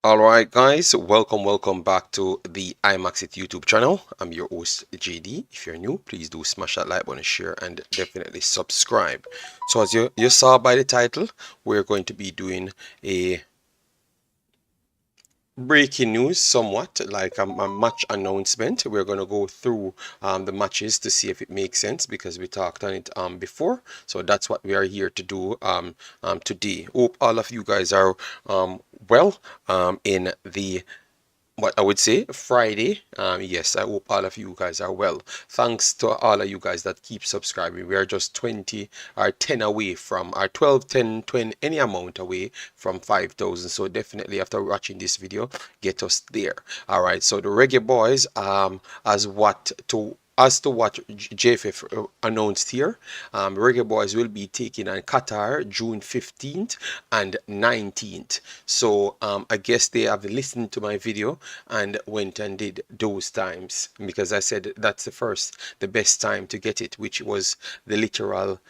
Alright guys, welcome back to the Imaxit YouTube channel. I'm your host JD. If you're new, please do smash that like button, share, and definitely subscribe. So as you saw by the title, we're going to be doing a breaking news, somewhat like a match announcement. We're going to go through the matches to see if it makes sense, because we talked on it before. So that's what we are here to do today. Hope all of you guys are well in the what I would say Friday. Yes, I hope all of you guys are well. Thanks to all of you guys that keep subscribing. We are just 20 or 10 away from, or 12, 10, 20, any amount away from 5,000. So definitely after watching this video, get us there. All right, so the Reggae Boyz, as to what JFF announced here, Reggae Boyz will be taking on Qatar June 15th and 19th. So I guess they have listened to my video and went and did those times, because I said that's the best time to get it, which was the literal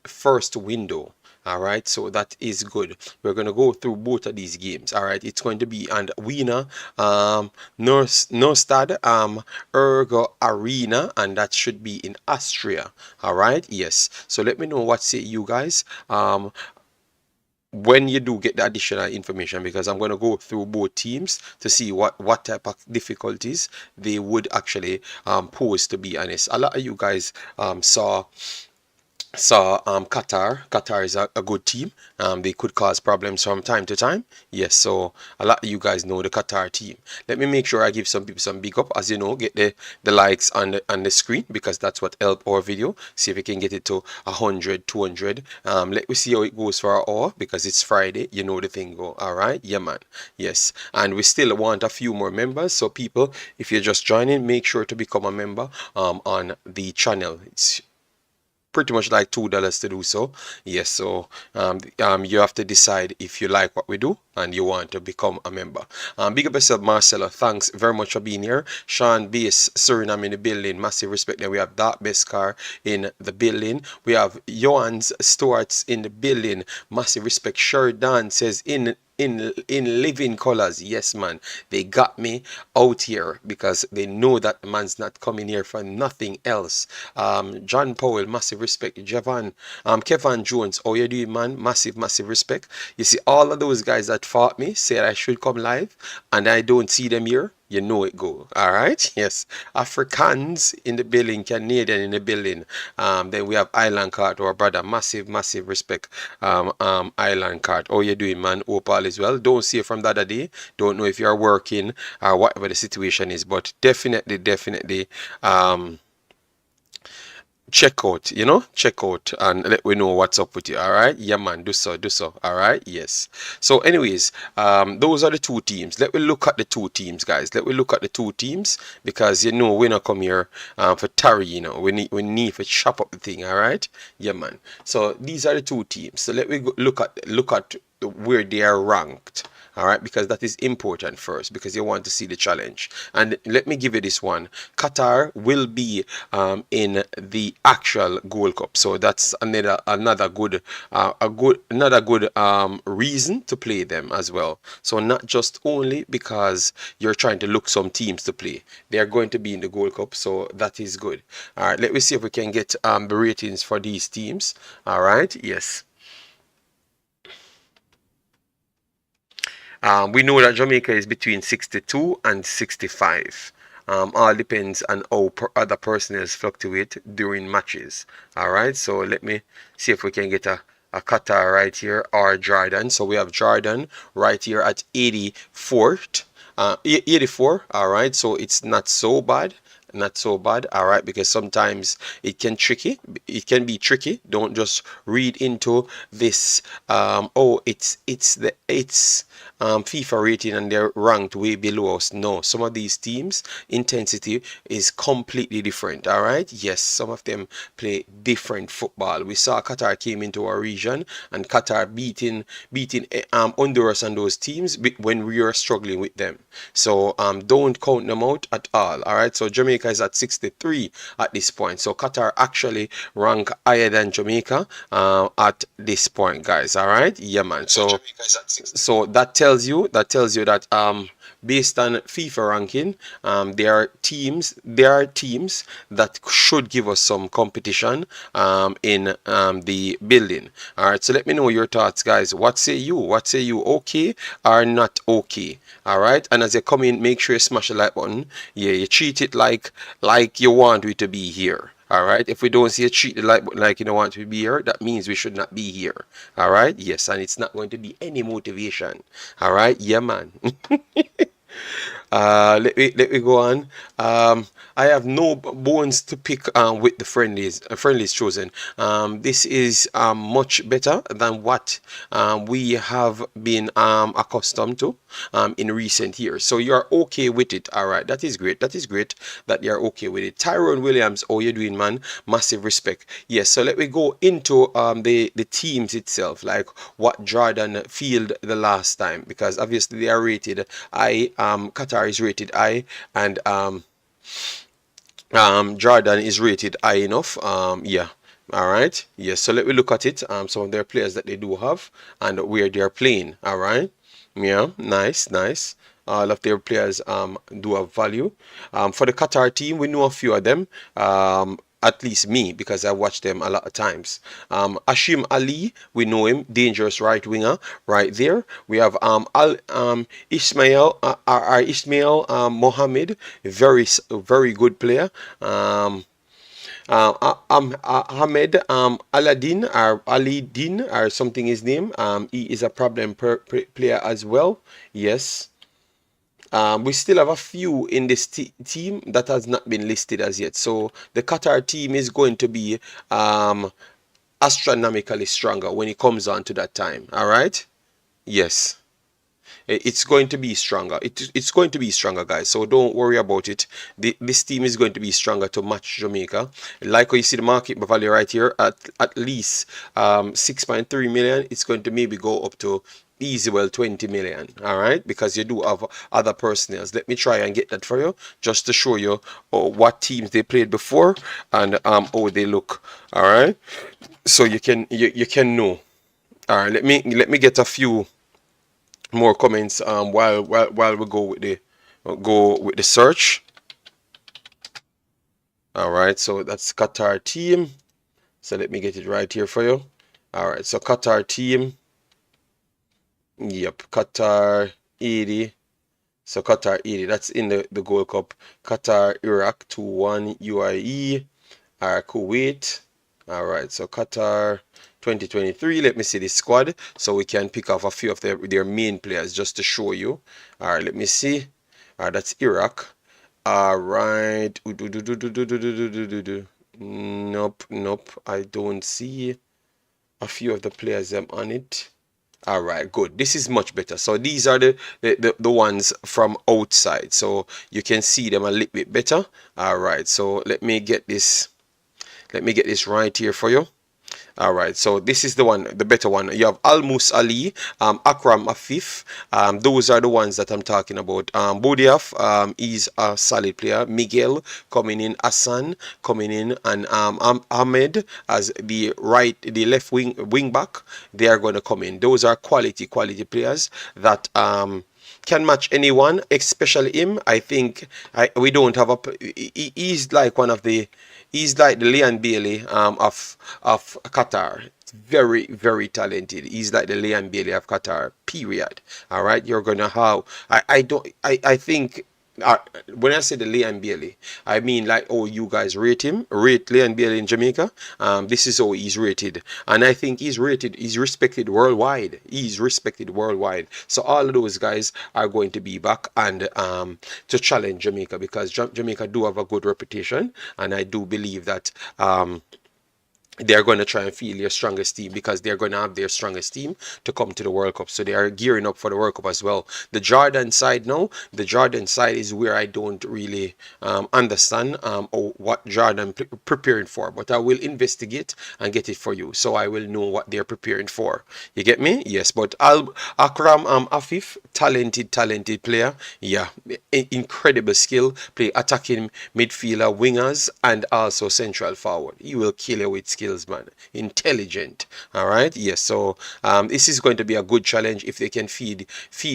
first window. All right, so that is good. We're going to go through both of these games. All right, it's going to be on Wiener, Neustadt, Ergo Arena, and that should be in Austria. All right, yes. So let me know what say you guys when you do get the additional information, because I'm going to go through both teams to see what type of difficulties they would actually pose, to be honest. A lot of you guys saw Qatar. Qatar is a good team. They could cause problems from time to time. Yes, so a lot of you guys know the Qatar team. Let me make sure I give some people some big up. As you know, get the likes on the screen, because that's what help our video. See if we can get it to 100, 200. Let me see how it goes for our hour, because it's Friday. You know the thing go. All right, yeah man. Yes, and we still want a few more members. So people, if you're just joining, make sure to become a member on the channel. It's pretty much like $2 to do so. Yes, so you have to decide if you like what we do and you want to become a member. Big up yourself, Marcelo. Thanks very much for being here. Sean Base, Suriname in the building. Massive respect. Then we have Dark Best Car in the building. We have Johan's Stewart's in the building. Massive respect. Sheridan says in living colors. Yes man, they got me out here because they know that the man's not coming here for nothing else. John Powell, massive respect. Javan, Kevin Jones, how you doing man? Massive respect. You see, all of those guys that fought me said I should come live and I don't see them here. You know it go. All right, yes. Africans in the building, Canadian in the building. Then we have Island Card, our brother. Massive respect. Island Card, how you doing man? Hope all is well. Don't see you from the other day. Don't know if you're working or whatever the situation is, but definitely check out, and let we know what's up with you. All right, yeah man, do so. All right, yes. So anyways, those are the two teams. Let me look at the two teams, guys. Let me look at the two teams, because we not come here for tarry. We need to chop up the thing. All right, yeah man. So these are the two teams. So let me look at where they are ranked. All right, because that is important first, because you want to see the challenge. And let me give you this one. Qatar will be in the actual Gold Cup, so that's another good reason to play them as well. So not just only because you're trying to look some teams to play, they are going to be in the Gold Cup, so that is good. All right, let me see if we can get the ratings for these teams. All right, yes. We know that Jamaica is between 62 and 65. All depends on how other personnel fluctuate during matches. All right, so let me see if we can get a Qatar right here, or Jordan. So we have Jordan right here at 84th. 84. All right, so it's not so bad. All right, because sometimes it can be tricky. Don't just read into this it's FIFA rating and they're ranked way below us. No, some of these teams intensity is completely different. All right, yes, some of them play different football. We saw Qatar came into our region and Qatar beating Honduras and those teams when we were struggling with them. So don't count them out at all. All right, so Jamaica is at 63 at this point, so Qatar actually rank higher than Jamaica at this point, guys. All right, yeah man. So that tells tells you that based on FIFA ranking, there are teams that should give us some competition in the building. All right, so let me know your thoughts, guys. What say you? What say you? Okay or not okay? All right, and as you come in, make sure you smash the like button. Yeah, you treat it like you want it to be here. All right, if we don't see a treat the like button like you don't want to be here, that means we should not be here. All right, yes, and it's not going to be any motivation. All right, yeah, man. Let me go on. I have no bones to pick with the friendlies chosen. This is much better than what we have been accustomed to in recent years. So you're okay with it. All right, that is great. That is great that you're okay with it. Tyrone Williams, oh, you're doing, man. Massive respect. Yes. So let me go into the teams itself, like what Jordan field the last time, because obviously they are rated I. Qatar is rated I, and Jordan is rated high enough. Yeah. All right. Yes. So let me look at it. Some of their players that they do have and where they are playing. All right. Yeah. Nice. Nice. All of their players do have value. For the Qatar team, we know a few of them. At least me, because I watched them a lot of times. Hashim Ali, we know him, dangerous right winger, right there. We have Ismail Mohammed, very good player. Ahmed Aladdin or Ali Din or something his name. He is a problem player as well. Yes. We still have a few in this team that has not been listed as yet. So the Qatar team is going to be astronomically stronger when it comes on to that time. All right? Yes. It's going to be stronger. It's going to be stronger, guys. So don't worry about it. This team is going to be stronger to match Jamaica. Like how you see the market value right here at least 6.3 million. It's going to maybe go up to easy well 20 million. All right, because you do have other personnels. Let me try and get that for you just to show you what teams they played before and how they look. All right, so you can know. All right, let me get a few more comments while we go with the search. All right, so that's Qatar team. So let me get it right here for you. All right, so Qatar team. Yep, Qatar 80. So Qatar 80, that's in the Gold Cup. Qatar, Iraq 2-1, UAE, Kuwait. All right, so Qatar 2023. Let me see the squad so we can pick off a few of their main players just to show you. All right, let me see. All right, that's Iraq. All right. Nope. I don't see a few of the players on it. All right, good. This is much better. So these are the ones from outside, so you can see them a little bit better. All right, so let me get this right here for you. All right, so this is the one, the better one. You have Almus Ali, Akram Afif. Those are the ones that I'm talking about. Bodiaf is a solid player. Miguel coming in, Hassan coming in, and Ahmed as the left wing back. They are going to come in. Those are quality players that can match anyone, especially him. I think we don't have he's like one of the. He's like the Leon Bailey of Qatar. Very, very talented. He's like the Leon Bailey of Qatar. Period. All right. You're gonna have. I think. When I say the Leon Bailey, I mean like, oh, you guys rate Leon Bailey in Jamaica. This is how he's rated, and I think he's respected worldwide. He's respected worldwide. So all of those guys are going to be back and to challenge Jamaica, because Jamaica do have a good reputation, and I do believe that they're going to try and feel your strongest team, because they're going to have their strongest team to come to the World Cup. So they are gearing up for the World Cup as well. The Jordan side now, the Jordan side is where I don't really understand what Jordan preparing for, but I will investigate and get it for you, so I will know what they're preparing for. You get me? Yes. But Akram Afif, talented player. Yeah, incredible skill, play attacking midfielder, wingers, and also central forward. He will kill you with skill. skills, man. Intelligent. All right. Yes. So this is going to be a good challenge if they can feed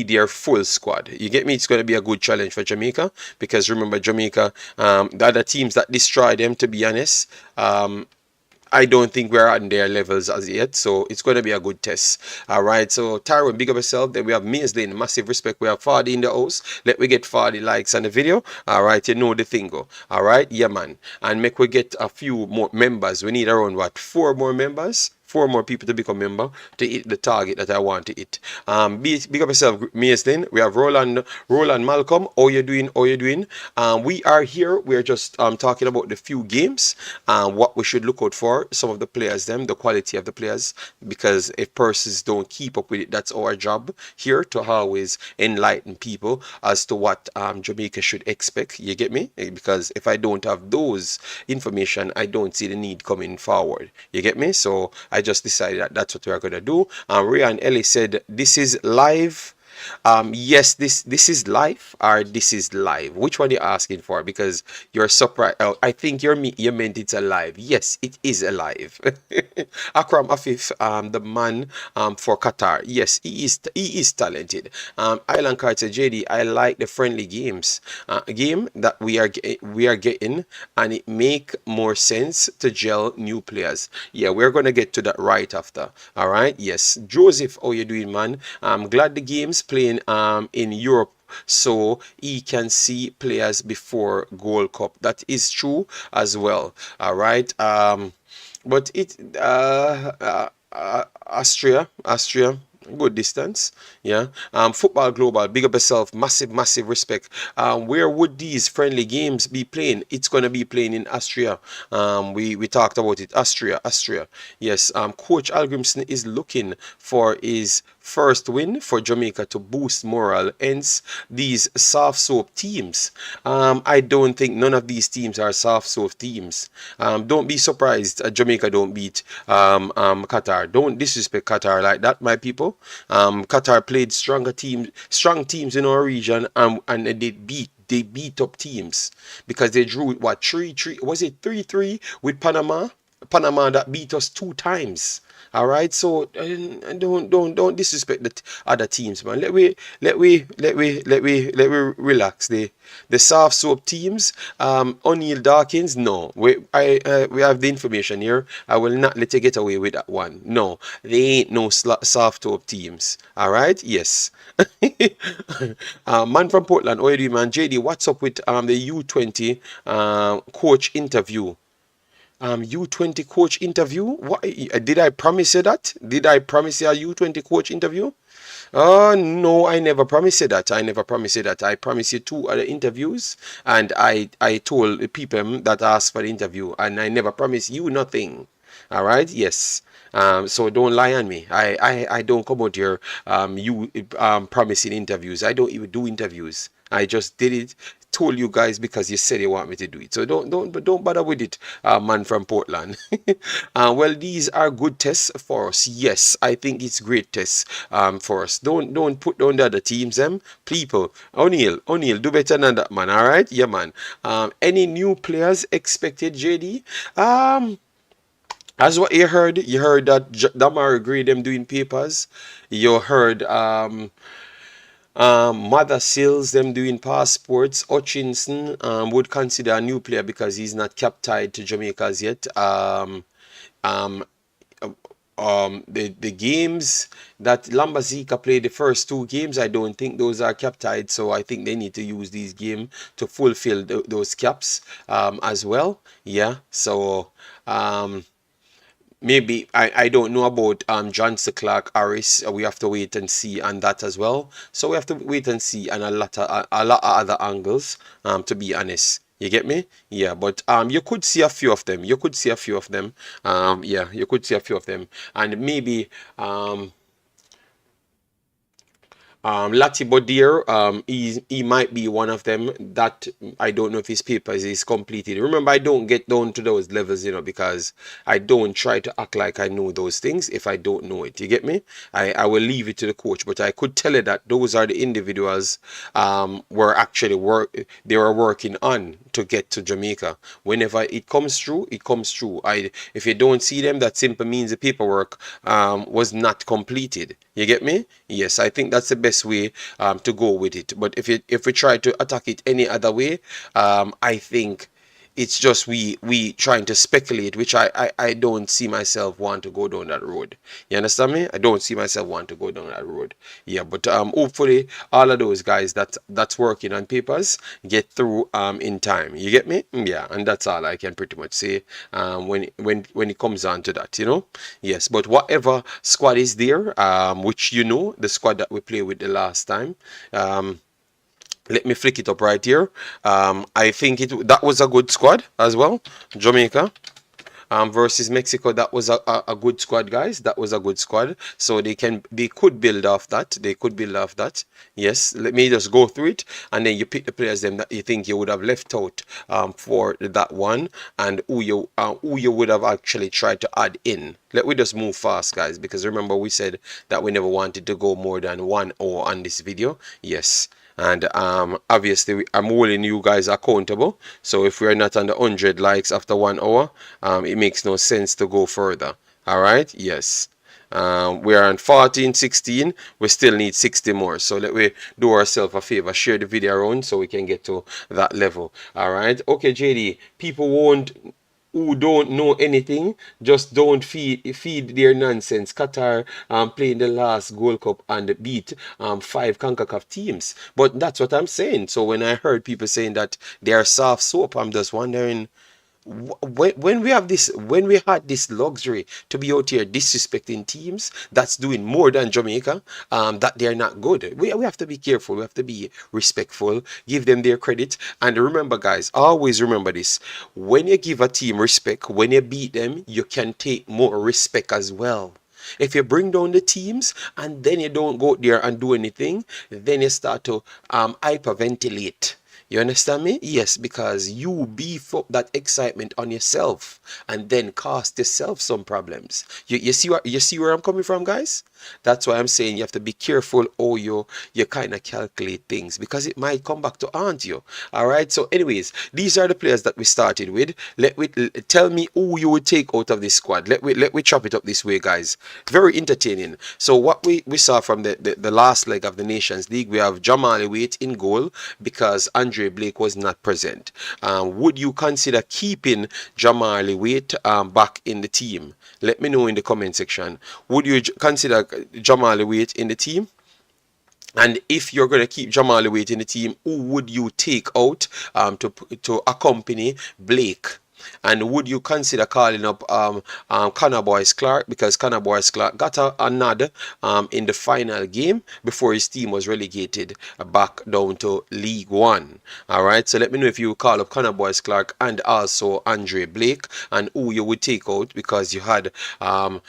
their full squad. You get me? It's going to be a good challenge for Jamaica because remember Jamaica, the other teams that destroy them. To be honest, I don't think we're on their levels as yet, so it's going to be a good test. All right, so Tyrone, big up yourself. Then we have Maislin, massive respect. We have Fardy in the house. Let me get Fardy likes on the video. All right, you know the thing go. All right, yeah, man. And make we get a few more members. We need around what, 4 more members? 4 more people to become member to hit the target that I want to hit. Big up yourself, Maislin. We have Roland Malcolm. How you doing? How you doing? We are here. We're just talking about the few games, what we should look out for. Some of the players, the quality of the players, because if persons don't keep up with it, that's our job here to always enlighten people as to what Jamaica should expect. You get me? Because if I don't have those information, I don't see the need coming forward. You get me? So I just decided that that's what we're gonna do. Ryan Ellie said, "This is live." Yes, this is live or this is live. Which one are you asking for? Because you're surprised. Oh, I think you meant it's alive. Yes, it is alive. Akram Afif, the man for Qatar. Yes, he is talented. Island Carter JD, I like the friendly game that we are getting, and it make more sense to gel new players. Yeah, we're gonna get to that right after. All right. Yes, Joseph, how you doing, man? I'm glad the game's playing in Europe so he can see players before Gold Cup. That is true as well. All right. But Austria, good distance. Yeah. Football Global, big up yourself. Massive respect. Where would these friendly games be playing? It's gonna be playing in Austria. We talked about it. Austria. Yes. Coach Algrimson is looking for his first win for Jamaica to boost morale. Hence these soft soap teams. I don't think none of these teams are soft soap teams. Don't be surprised Jamaica don't beat Qatar. Don't disrespect Qatar like that, my people. Qatar played strong teams in our region, and they beat up teams because they drew what 3-3, was it 3-3 with Panama that beat us 2 times. All right, so don't disrespect the other teams, man. Let we relax. The soft soap teams, O'Neal Dawkins, no. We have the information here. I will not let you get away with that one. No, they ain't no soft soap teams. All right, yes. Man from Portland, how you doing, man? JD, what's up with the U20 coach interview? U20 coach interview? What did I promise you that? Did I promise you a U20 coach interview? No, I never promised you that. I promised you 2 other interviews, and I told the people that asked for the interview, and I never promised you nothing. All right? Yes. So don't lie on me. I don't come out here promising interviews. I don't even do interviews. I just did it, told you guys because you said you want me to do it. So don't bother with it, man from Portland. Well, these are good tests for us. Yes, I think it's great tests for us. Don't put down the other teams, people. O'Neal, do better than that, man. All right, yeah, man. Any new players expected, JD? As what you heard that Damar agreed them doing papers. You heard Mother Sills them doing passports. Hutchinson would consider a new player because he's not cap tied to Jamaica as yet. The games that Lambazika played, the first 2 games, I don't think those are cap tied, so I think they need to use these games to fulfill those caps as well. Yeah, so maybe I don't know about Johnson Clark Harris. We have to wait and see on that as well. So we have to wait and see on a lot of other angles. To be honest, you get me? Yeah, but you could see a few of them. Yeah, you could see a few of them, and maybe Lati Bodir, he might be one of them that I don't know if his papers is completed. Remember, I don't get down to those levels, because I don't try to act like I know those things if I don't know it. You get me? I will leave it to the coach, but I could tell you that those are the individuals were actually they were working on to get to Jamaica. Whenever it comes through, it comes through. If you don't see them, that simply means the paperwork was not completed. You get me? Yes, I think that's the best way to go with it. But if we try to attack it any other way, I think it's just we trying to speculate, which I don't see myself want to go down that road. You understand me? I don't see myself want to go down that road. Yeah, but hopefully all of those guys that's working on papers get through in time. You get me? Yeah, and that's all I can pretty much say when it comes on to that, you know. Yes, but whatever squad is there, which you know, the squad that we played with the last time, let me flick it up right here. I think that was a good squad as well. Jamaica versus Mexico. That was a good squad, guys. That was a good squad. So they could build off that. They could build off that. Yes. Let me just go through it, and then you pick the players them that you think you would have left out for that one, and who you would have actually tried to add in. Let me just move fast, guys, because remember we said that we never wanted to go more than 1 hour on this video. Yes. And obviously I'm holding you guys accountable, so if we're not under 100 likes after 1 hour, it makes no sense to go further. All right, yes. We're on 14, 16. We still need 60 more, so let we do ourselves a favor, share the video around so we can get to that level. All right, okay, JD, people who don't know anything, just don't feed their nonsense. Qatar playing the last Gold Cup and beat 5 Concacaf teams. But that's what I'm saying. So when I heard people saying that they are soft soap, I'm just wondering, when we had this luxury to be out here disrespecting teams that's doing more than Jamaica, that they're not good. We have to be careful. We have to be respectful, give them their credit, and remember, guys, always remember this: when you give a team respect, when you beat them, you can take more respect as well. If you bring down the teams and then you don't go out there and do anything, then you start to hyperventilate. You understand me? Yes, because you beef up that excitement on yourself and then cost yourself some problems. You see where I'm coming from, guys? That's why I'm saying you have to be careful how you kind of calculate things, because it might come back to haunt you. All right. So, anyways, these are the players that we started with. Tell me who you would take out of this squad. Let we chop it up this way, guys. Very entertaining. So, what we saw from the last leg of the Nations League, we have Jamali Waite in goal because Andre Blake was not present. Would you consider keeping Jamali Waite back in the team? Let me know in the comment section. Would you consider Jamali Waite in the team? And if you're going to keep Jamali Waite in the team, who would you take out to accompany Blake? And would you consider calling up Connor Boyce Clark, because Connor Boyce Clark got a nod in the final game before his team was relegated back down to League One. All right, so let me know if you would call up Connor Boyce Clark and also Andre Blake, and who you would take out, because you had and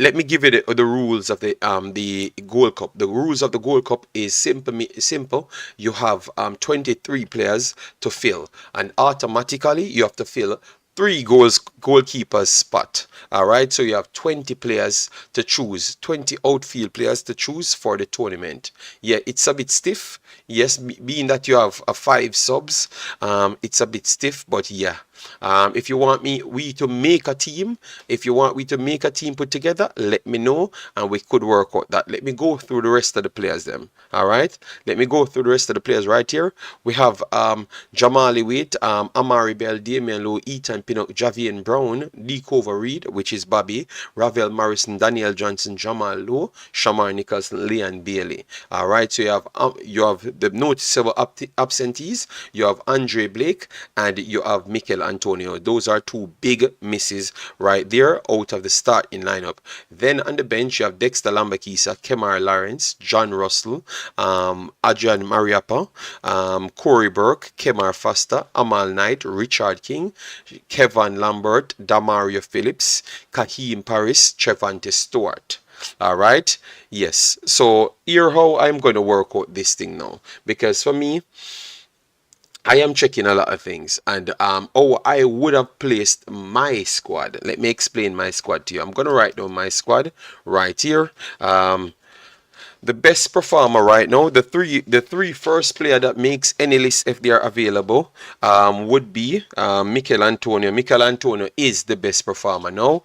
let me give you the rules of the Gold Cup. The rules of the Gold Cup is simple. You have 23 players to fill, and automatically you have to fill 3 goalkeepers spot. All right, so you have 20 players to choose, 20 outfield players to choose for the tournament. Yeah, it's a bit stiff. Yes, being that you have 5 subs, it's a bit stiff, but yeah. If you want we to make a team, if you want we to make a team put together, let me know and we could work out that. Let me go through the rest of the players then. All right, let me go through the rest of the players right here. We have Jamali Waite, Amari Bell, Damian Lowe, Ethan Pinnock, Javian Brown, Decover Reed, which is Bobby, Ravel Morrison, Daniel Johnson, Jamal Lowe, Shamar Nicholson, Leon Bailey. All right, so you have the noticeable absentees. You have Andre Blake and you have Mikel Antonio. Those are 2 big misses right there out of the starting lineup. Then on the bench you have Dexter Lambakisa, Kemar Lawrence, John Russell, Adrian Mariappa, Corey Burke, Kemar Foster, Amal Knight, Richard King, Kevin Lambert, Damario Phillips, Kaheem Paris, Trevante Stewart. All right, yes. So here how I'm going to work out this thing now, because for me, I am checking a lot of things, and I would have placed my squad. Let me explain my squad to you. I'm gonna write down my squad right here. the best performer right now, the three first player that makes any list if they are available, would be Mikel Antonio. Mikel Antonio is the best performer now.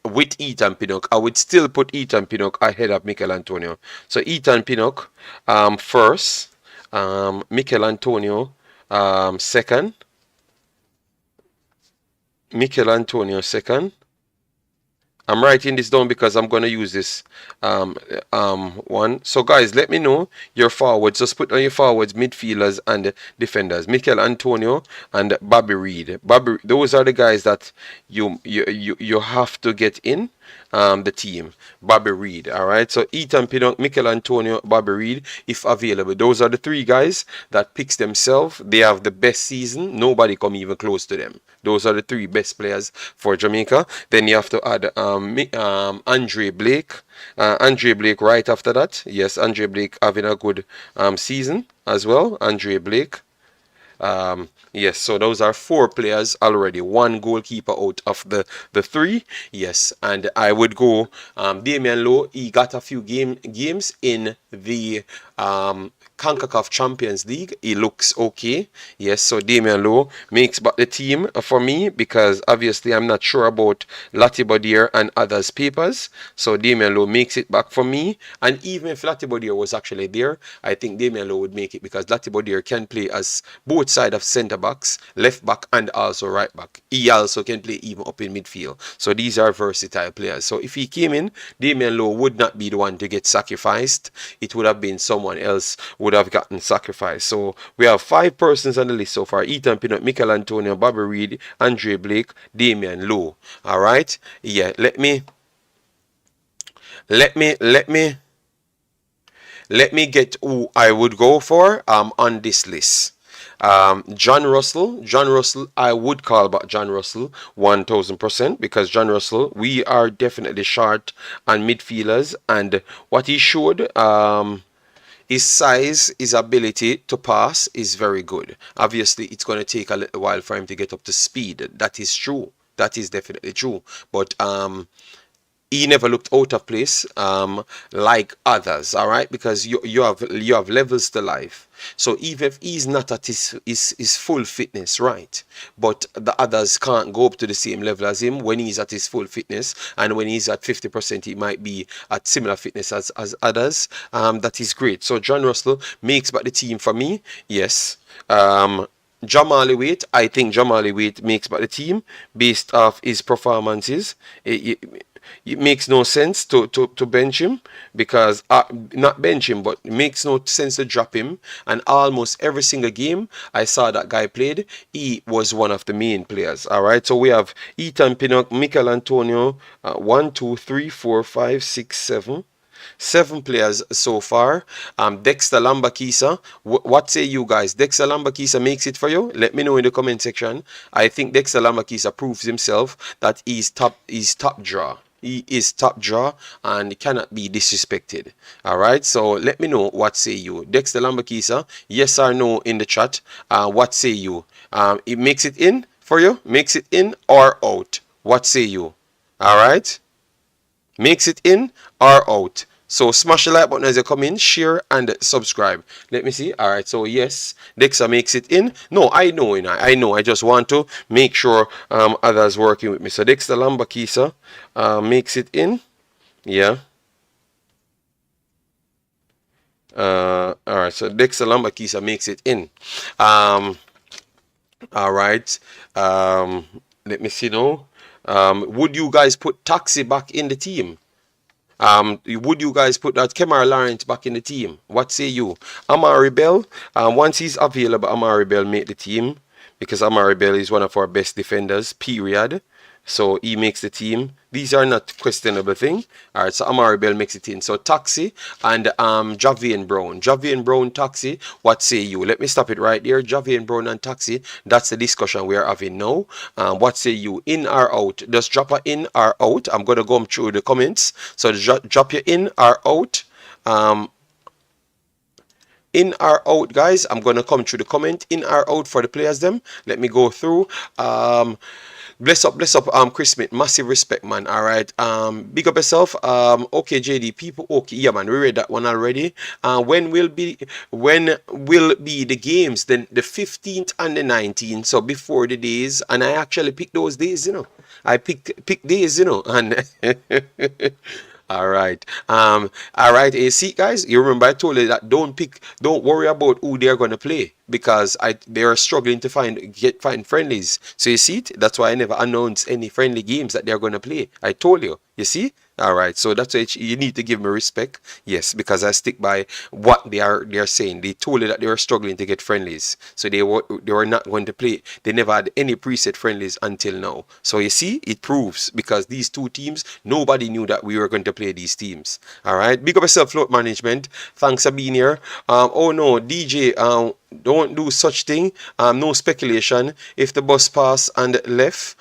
With Ethan Pinnock, I would still put Ethan Pinnock ahead of Mikel Antonio. So Ethan Pinnock first, Mikel Antonio second, Mikel Antonio second. I'm writing this down because I'm going to use this one. So guys, let me know your forwards. Just put on your forwards, midfielders and defenders. Mikel Antonio and Bobby Reed. Those are the guys that you have to get in the team. Bobby Reed. All right. So Ethan Pinnock, Mikel Antonio, Bobby Reed, if available. Those are the three guys that picks themselves. They have the best season. Nobody come even close to them. Those are the three best players for Jamaica. Then you have to add Andre Blake. Andre Blake right after that. Yes, Andre Blake having a good season as well. Andre Blake. Yes, so those are four players already. One goalkeeper out of the three. Yes, and I would go Damian Lowe. He got a few games in the Concacaf Champions League. He looks okay. Yes, so Damian Lowe makes but the team for me because obviously I'm not sure about Latibodier and others' papers. So Damian Lowe makes it back for me. And even if Latibodier was actually there, I think Damian Lowe would make it because Latibodier can play as both sides of centre backs, left back and also right back. He also can play even up in midfield. So these are versatile players. So if he came in, Damian Lowe would not be the one to get sacrificed. It would have been someone else would have gotten sacrificed. So we have 5 persons on the list so far. Ethan Pinnock, Mikel Antonio, Bobby Reed, Andre Blake, Damian Lowe. All right. Yeah. Let me get who I would go for on this list. John Russell, I would call back John Russell 1000% because John Russell, we are definitely short on midfielders, and what he showed, his size, his ability to pass is very good. Obviously, it's going to take a little while for him to get up to speed. That is true. That is definitely true. But he never looked out of place like others, all right, because you have levels to life. So even if he's not at his full fitness, right, but the others can't go up to the same level as him when he's at his full fitness, and when he's at 50% he might be at similar fitness as others. That is great. So John Russell makes back the team for me. Yes. Jamali Waite, I think Jamali Waite makes back the team based off his performances. It makes no sense to bench him because not bench him, but it makes no sense to drop him. And almost every single game I saw that guy played, he was one of the main players. All right, so we have Ethan Pinnock, Mikel Antonio, 1, 2, 3, 4, 5, 6, 7. 7 players so far. Dexter Lambakisa, what say you guys? Dexter Lambakisa makes it for you? Let me know in the comment section. I think Dexter Lambakisa proves himself that he's top draw. He is top draw and cannot be disrespected. All right, so let me know what say you. Dexter Lambakisa, yes or no in the chat. What say you? It makes it in for you? Makes it in or out? What say you? All right, makes it in or out? So smash the like button as you come in, share and subscribe. Let me see. All right. So yes, Dexter makes it in. No, I know. I know. I just want to make sure others working with me. So Dexter Lambakisa makes it in. Yeah. All right. So Dexter Lambakisa makes it in. All right. Let me see now. Would you guys put Taxi back in the team? Would you guys put that Kemar Lawrence back in the team? What say you? Amari Bell, once he's available, Amari Bell make the team because Amari Bell is one of our best defenders, period. So he makes the team. These are not questionable things. All right, so Amari Bell makes it in. So Taxi and Javian Brown. Javian Brown, Taxi, what say you? Let me stop it right there. Javian Brown and Taxi, that's the discussion we are having now. What say you? In or out? Just drop a in or out. I'm going to go through the comments. So drop your in or out. In or out, guys. I'm going to come through the comment. In or out for the players them. Let me go through. Bless up, Chris Smith. Massive respect, man. All right. Big up yourself. Okay, JD. People. Okay, yeah, man. We read that one already. When will be the games? Then the 15th and the 19th. So before the days, and I actually picked those days. I picked days. And all right. All right. See, guys, you remember I told you that don't worry about who they're gonna play because they are struggling to find friendlies. So you see it. That's why I never announced any friendly games that they're gonna play. I told you. You see. All right. So that's why you need to give me respect. Yes, because I stick by what they're saying. They told you that they were struggling to get friendlies, so they were not going to play. They never had any preset friendlies until now. So you see, it proves because these two teams, nobody knew that we were going to play these teams. All right. Big up yourself, float management. Thanks for being here. Oh no, DJ. Don't do such thing. No speculation. If the bus pass and left,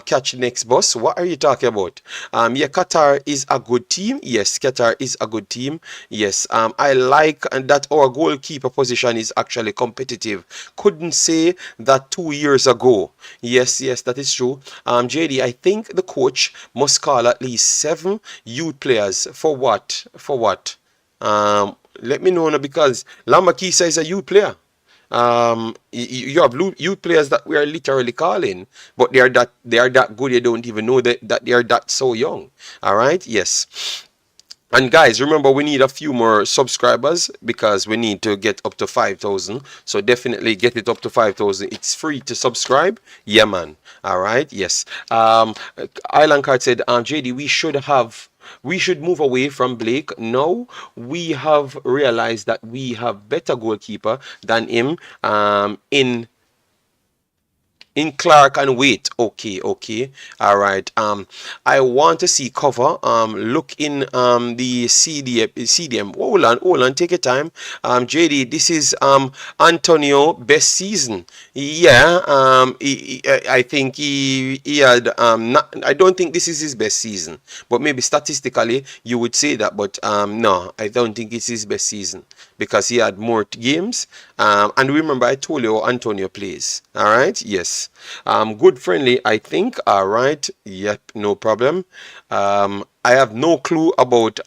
catch the next bus. What are you talking about? Yeah, Qatar is a good team. Yes, Qatar is a good team. Yes, I like that our goalkeeper position is actually competitive. Couldn't say that 2 years ago. Yes, that is true. JD, I think the coach must call at least 7 youth players. For what? Let me know now because Lambakisa is a youth player. You have youth players that we are literally calling, but they are that good. You don't even know that they are that so young. All right. Yes. And guys, remember we need a few more subscribers because we need to get up to 5,000. So definitely get it up to 5,000. It's free to subscribe. Yeah, man. All right. Yes. Island Card said, JD, we should move away from Blake. No, we have realized that we have better goalkeeper than him in Clark and Wait. Okay. All right. I want to see cover. Look in the CDM. Hold on. Take your time. JD, this is Antonio best season. Yeah. I think he had I don't think this is his best season, but maybe statistically you would say that. But no, I don't think it's his best season because he had more games. And remember, I told you how Antonio plays. All right. Yes. Good friendly, I think. All right. Yep, no problem. I have no clue about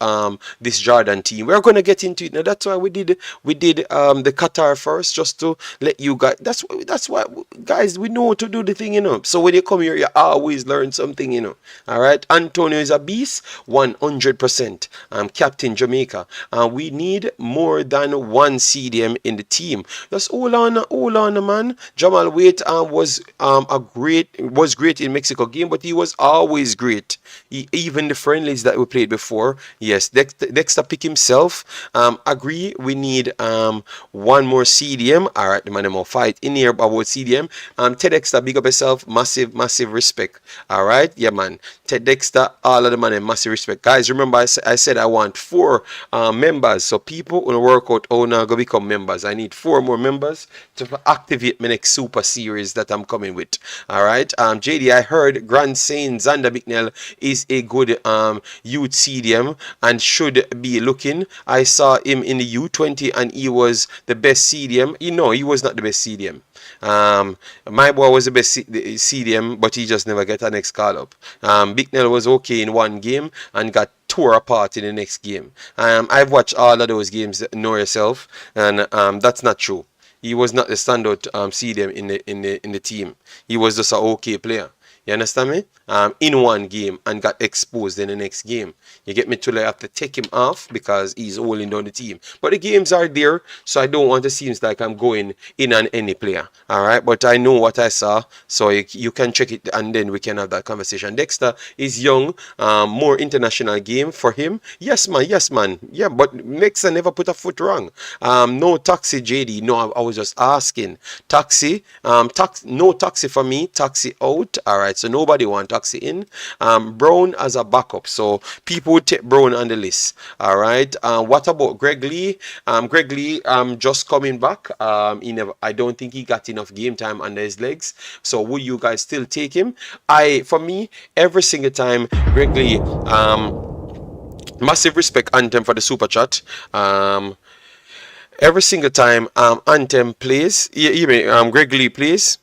this Jordan team. We're gonna get into it now. That's why we did the Qatar first, just to let you guys. That's why guys, we know to do the thing. So when you come here, you always learn something. All right. Antonio is a beast, 100%. Captain Jamaica. We need more than one CDM in the team. Just hold on, man. Jamal Wait was great in Mexico game, but he was always great. Even the friendlies that we played before. Yes, Dexter pick himself. Agree. We need one more CDM. All right, the man more fight in here about CDM. Ted Dexter, big up yourself. Massive respect. All right, yeah, man. Ted Dexter, all of the man, massive respect. Guys, remember I said I want 4 members. So people who work out how now go become members. I need 4 more members to activate my next super series that I'm coming with. All right. JD, I heard Grand Saint Xander Bicknell is a good youth CDM and should be looking. I saw him in the U20 and he was the best CDM. He was not the best CDM. My boy was the best CDM, but he just never get a next call up. Bicknell was okay in one game and got tore apart in the next game. I've watched all of those games, know yourself, and that's not true. He was not the standout CDM in the team. He was just an okay player. You understand me? In one game and got exposed in the next game. You get me? To have to take him off because he's holding down the team. But the games are there, so I don't want to seem like I'm going in on any player. All right, but I know what I saw, so you can check it and then we can have that conversation. Dexter is young, more international game for him. Yes, man. Yeah, but Dexter never put a foot wrong. No taxi, JD. No, I was just asking. Taxi, no taxi for me. Taxi out. All right. So nobody want taxi in. Brown as a backup. So people would take Brown on the list. All right. What about Greg Lee? Greg Lee just coming back. I don't think he got enough game time under his legs. So would you guys still take him? For me, every single time Greg Lee, massive respect Anthem for the super chat. Every single time Anthem plays, Greg Lee plays.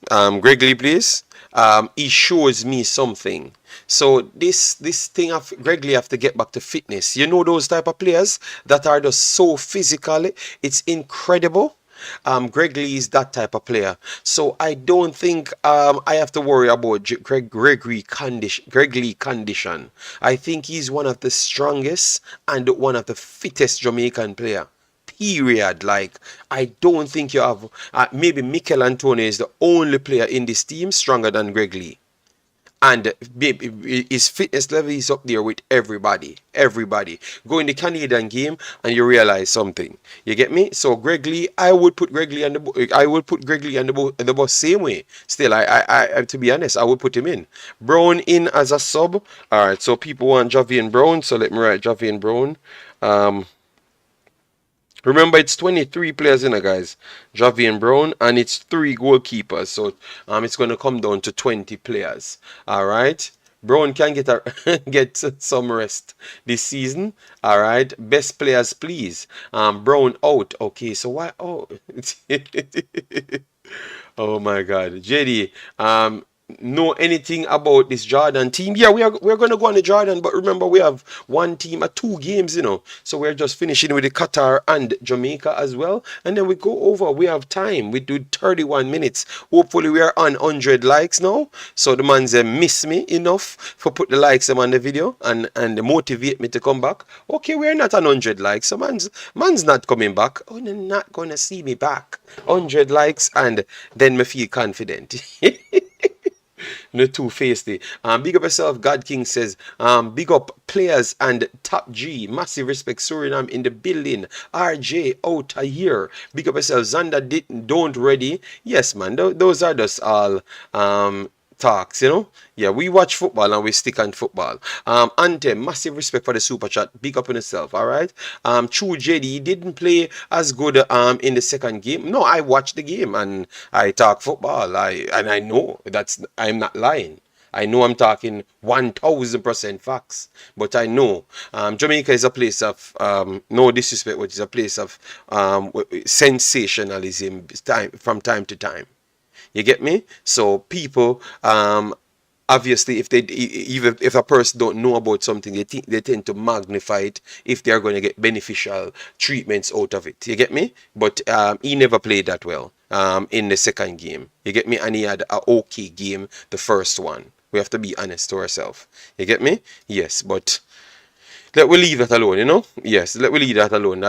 he shows me something. So this thing of Greg Lee have to get back to fitness. You know those type of players that are just so physical. It's incredible. Greg Lee is that type of player. So I don't think I have to worry about Greg Lee condition. I think he's one of the strongest and one of the fittest Jamaican player. Period. Like, I don't think you have maybe Mikel Antonio is the only player in this team stronger than Greg Lee. And his fitness level is up there with everybody. Everybody. Go in the Canadian game and you realize something. You get me? So Greg Lee, I would put Greg Lee on the bus same way. Still, I to be honest, I would put him in. Brown in as a sub. Alright, so people want Javian Brown, so let me write Javian Brown. Remember, it's 23 players in it, guys. Javian Brown, and it's 3 goalkeepers. So it's going to come down to 20 players. All right. Brown can get some rest this season. All right. Best players, please. Brown out. Okay. So why? Oh, oh my God. JD. Know anything about this Jordan team? Yeah, we're gonna go on the Jordan, but remember we have one team at 2 games, you know. So we're just finishing with the Qatar and Jamaica as well, and then we go over. We have time. We do 31 minutes. Hopefully we are on 100 likes now. So the man's miss me enough for put the likes on the video and motivate me to come back. Okay, we're not on 100 likes, so man's not coming back. Oh, they're not gonna see me back. 100 likes and then me feel confident. No two-faced. Big up yourself. God King says, big up players and top G. Massive respect. Suriname in the building. RJ out a year. Big up yourself. Xander don't ready. Yes, man. Those are just all talks, you know. Yeah, we watch football and we stick on football. Ante, massive respect for the super chat. Big up on yourself, all right. True JD, he didn't play as good in the second game. No, I watched the game and I talk football. I know I'm not lying. I know I'm talking 1000% facts, but I know Jamaica is a place of no disrespect, but it's a place of sensationalism from time to time. You get me? So people, obviously, even if a person don't know about something, they tend to magnify it if they are going to get beneficial treatments out of it. You get me? But he never played that well in the second game. You get me? And he had an okay game, the first one. We have to be honest to ourselves. You get me? Yes, but let we leave that alone, you know. Yes, let we leave that alone.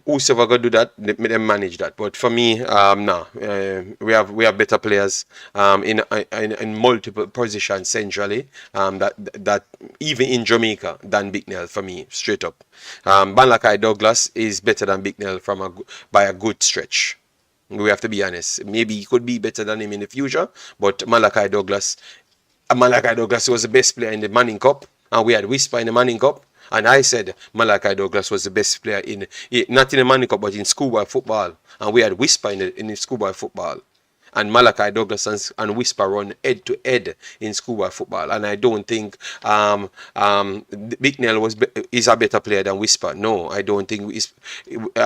Whosoever gonna do that, let them manage that. But for me, nah. We have better players in multiple positions centrally. That even in Jamaica than Big Nell for me, straight up. Malachi Douglas is better than Big Nell by a good stretch. We have to be honest. Maybe he could be better than him in the future, but Malachi Douglas was the best player in the Manning Cup. And we had Whisper in the Manning Cup. And I said Malachi Douglas was the best player not in the Manning Cup, but in schoolboy football. And we had Whisper in the schoolboy football. And Malachi Douglas and Whisper run head to head in schoolboy football. And I don't think Big Nell is a better player than Whisper. No, I don't think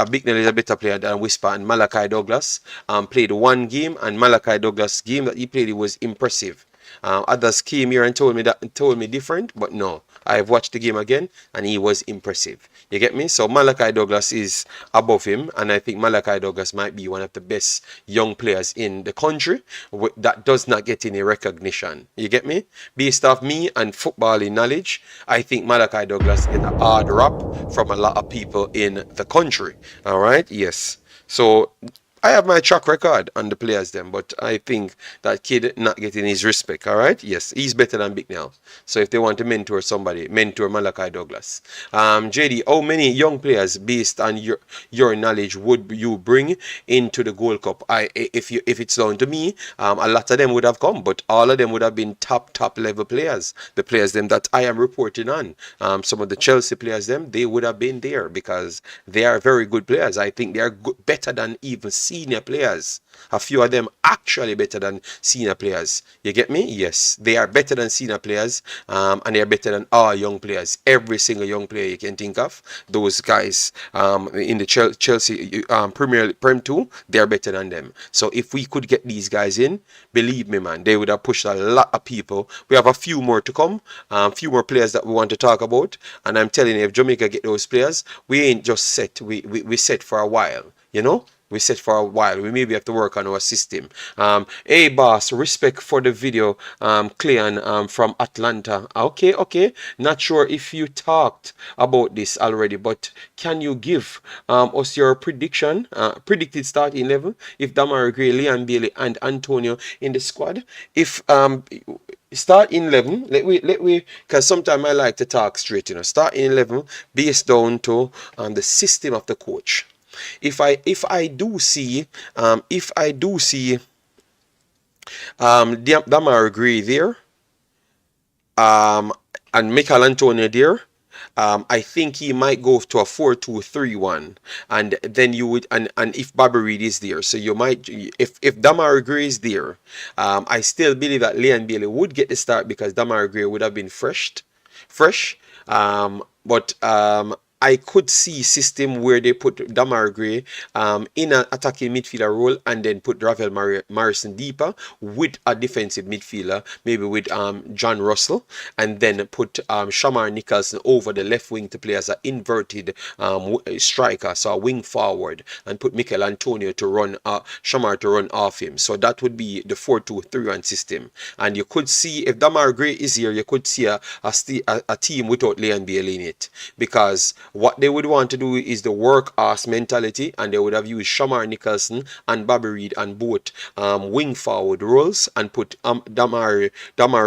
Big Nell is a better player than Whisper. And Malachi Douglas played one game, and Malachi Douglas' game that he played, it was impressive. Others came here and told me different, but no, I've watched the game again and he was impressive. You get me? So Malachi Douglas is above him, and I think Malachi Douglas might be one of the best young players in the country that does not get any recognition. You get me? Based off me and footballing knowledge, I think Malachi Douglas get a hard rap from a lot of people in the country. All right? Yes. So I have my track record on the players then, but I think that kid not getting his respect, all right? Yes, he's better than Big Nell. So if they want to mentor somebody, mentor Malachi Douglas. JD, how many young players based on your knowledge would you bring into the Gold Cup? If it's down to me, a lot of them would have come, but all of them would have been top level players. The players them that I am reporting on. Some of the Chelsea players them, they would have been there because they are very good players. I think they are better than even senior players. A few of them actually better than senior players. You get me? Yes, they are better than senior players, and they are better than all young players. Every single young player you can think of, those guys in the Chelsea Prem 2, they are better than them. So if we could get these guys in, believe me, man, they would have pushed a lot of people. We have a few more to come, few more players that we want to talk about, and I'm telling you, if Jamaica get those players, we ain't just set. We set for a while, you know. We set for a while. We maybe have to work on our system. Hey boss, respect for the video. Cleon from Atlanta. Okay. Not sure if you talked about this already, but can you give us your prediction? Predicted starting level if Damari Gray, Leon Bailey, and Antonio in the squad. If start in 11, let we because sometimes I like to talk straight, you know. Start in 11 based down to the system of the coach. If I do see Damar Gray there, and Michael Antonio there, I think he might go to a 4-2-3-1, and then you would and if Bobby Reed is there, so you might if Damar Gray is there, I still believe that Leon Bailey would get the start because Damar Gray would have been fresh, but I could see system where they put Damar Gray in an attacking midfielder role and then put Ravel Morrison deeper with a defensive midfielder, maybe with John Russell, and then put Shamar Nicholson over the left wing to play as an inverted striker, so a wing forward, and put Michael Antonio to run Shamar to run off him. So that would be the 4-2-3-1 system. And you could see if Damar Gray is here, you could see a team without Leon Bailey in it, because what they would want to do is the work-ass mentality, and they would have used Shamar Nicholson and Bobby Reed on both wing forward roles and put Damar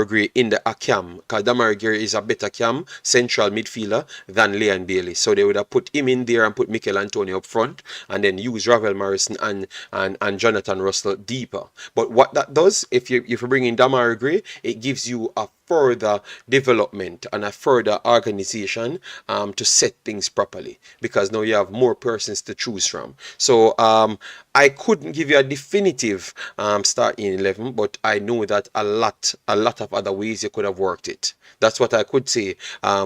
Gray in the cam, because Damar Gray is a better cam central midfielder than Leon Bailey. So they would have put him in there and put Michael Antonio up front, and then use Ravel Morrison and Jonathan Russell deeper. But what that does, if you bring in Damar Gray, it gives you a further development and a further organization to set things properly, because now you have more persons to choose from. So I couldn't give you a definitive start in 11, but I know that a lot of other ways you could have worked it. That's what I could say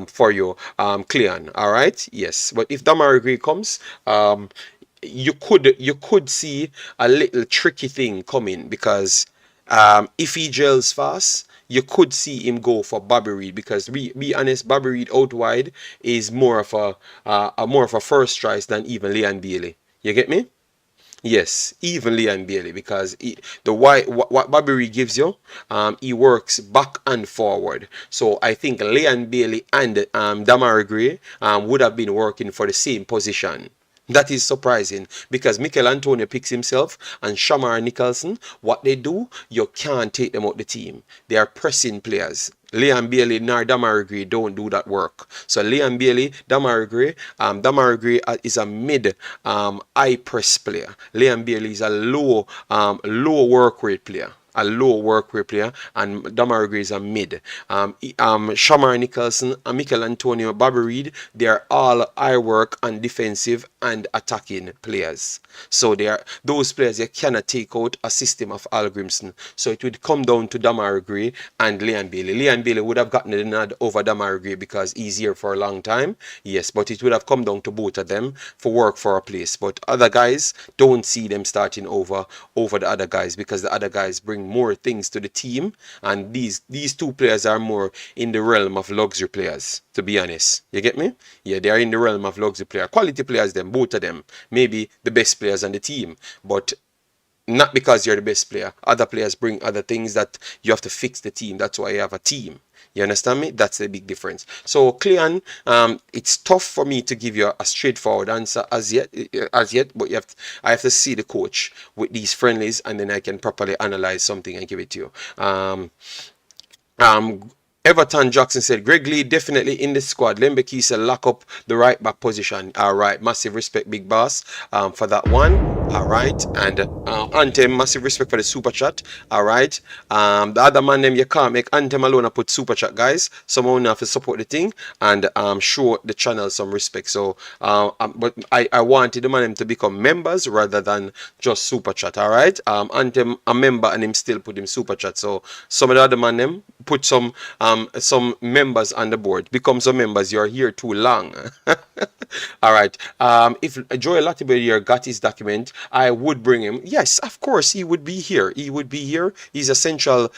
for you, Cleon. All right, yes. But if Damar Gray comes, you could see a little tricky thing coming, because if he gels fast, you could see him go for Bobby Reed, because be honest, Bobby Reed out wide is more of a first choice than even Leon Bailey. You get me? Yes, even Leon Bailey, because what Bobby Reed gives you, he works back and forward. So I think Leon Bailey and Damar Gray would have been working for the same position. That is surprising, because Michael Antonio picks himself and Shamar Nicholson, what they do, you can't take them out the team. They are pressing players. Leon Bailey nor Damar Gray don't do that work. So Leon Bailey, Damar Gray is a mid high press player. Leon Bailey is a low work rate player. And Damar Gray is a mid. Shamar Nicholson and Michael Antonio, Bobby Reed, they are all high work and defensive and attacking players. So they are those players you cannot take out a system of Al Grimson. So it would come down to Damar Gray and Leon Bailey. Leon Bailey would have gotten the nod over Damar Gray because he's here for a long time. Yes, but it would have come down to both of them for work for a place. But other guys, don't see them starting over the other guys, because the other guys bring more things to the team, and these two players are more in the realm of luxury players, to be honest. You get me? Yeah, they are in the realm of luxury player. Quality players, them, both of them, maybe the best players on the team, but not because you're the best player. Other players bring other things that you have to fix the team. That's why you have a team. You understand me? That's the big difference. So Cleon, it's tough for me to give you a straightforward answer as yet, but I have to see the coach with these friendlies, and then I can properly analyze something and give it to you. Everton Jackson said, Greg Lee definitely in the squad. Lembeki said, lock up the right back position. All right, massive respect, big boss, for that one. All right, and Anthem, massive respect for the super chat. All right, the other man them you can't make Anthem alone. I put super chat, guys. Someone have to support the thing and show the channel some respect. So, but I wanted the man them to become members rather than just super chat. All right, Anthem a member and him still put him super chat. So some of the other man them put some members on the board. Become some members. You're here too long. All right. If Joel Latibedier got his document, I would bring him. Yes, of course, he would be here. He would be here. He's a central,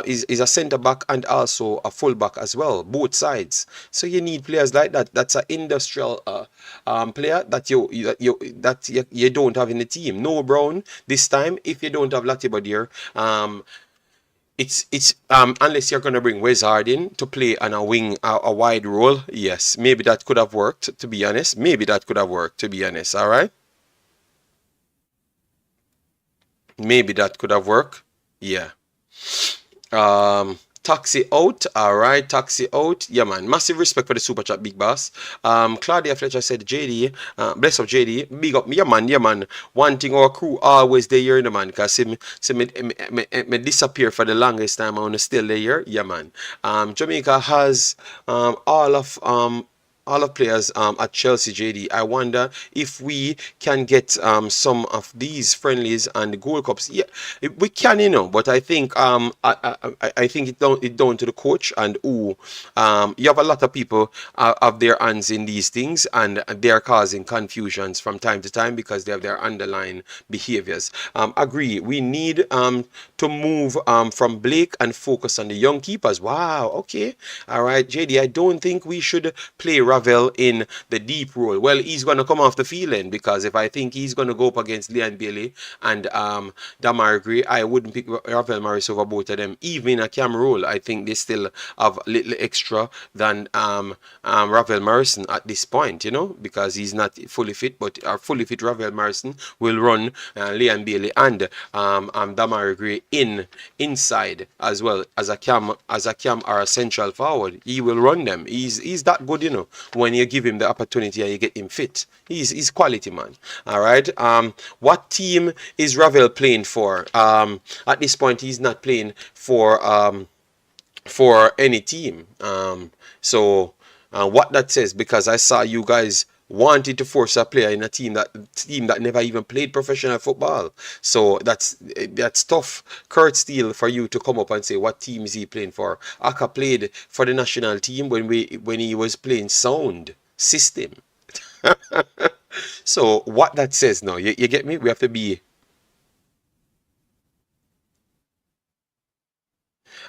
he's a centre back and also a full back as well, both sides. So you need players like that. That's an industrial player that you don't have in the team. No Brown this time. If you don't have Latibedier, it's unless you're gonna bring Wes Harding to play on a wing, a wide role. Yes, maybe that could have worked. To be honest, maybe that could have worked. To be honest, all right. Maybe that could have worked. Yeah. Taxi out. All right, taxi out. Yeah, man. Massive respect for the super chat, big boss. Claudia Fletcher said, JD, bless up JD, big up. Yeah, man. Yeah, man. One thing our crew always there, in the man, cause me disappear for the longest time. I wanna still there. Yeah, man. Jamaica has all of players at Chelsea, JD. I wonder if we can get some of these friendlies and the Gold Cups. Yeah, we can, but I think I think it down to the coach and who you have a lot of people have their hands in these things and they are causing confusions from time to time because they have their underlying behaviors. Agree. We need to move from Blake and focus on the young keepers. Wow. Okay. All right, JD. I don't think we should play Ravel in the deep role. Well, he's going to come off the field end because if I think he's going to go up against Leon Bailey and Damar Gray, I wouldn't pick Ravel Morrison over both of them. Even in a cam role, I think they still have a little extra than Ravel Morrison at this point, because he's not fully fit, but our fully fit Ravel Morrison will run Leon Bailey and Damar Gray inside as well as a cam or a central forward. He will run them. He's that good, when you give him the opportunity and you get him fit. He's quality, man. All right. What team is Ravel playing for? At this point, he's not playing for any team. So what that says, because I saw you guys wanted to force a player in a team that never even played professional football. So that's tough. Kurt Steele, for you to come up and say what team is he playing for. Aka played for the national team when he was playing sound system. So what that says now, you get me? We have to be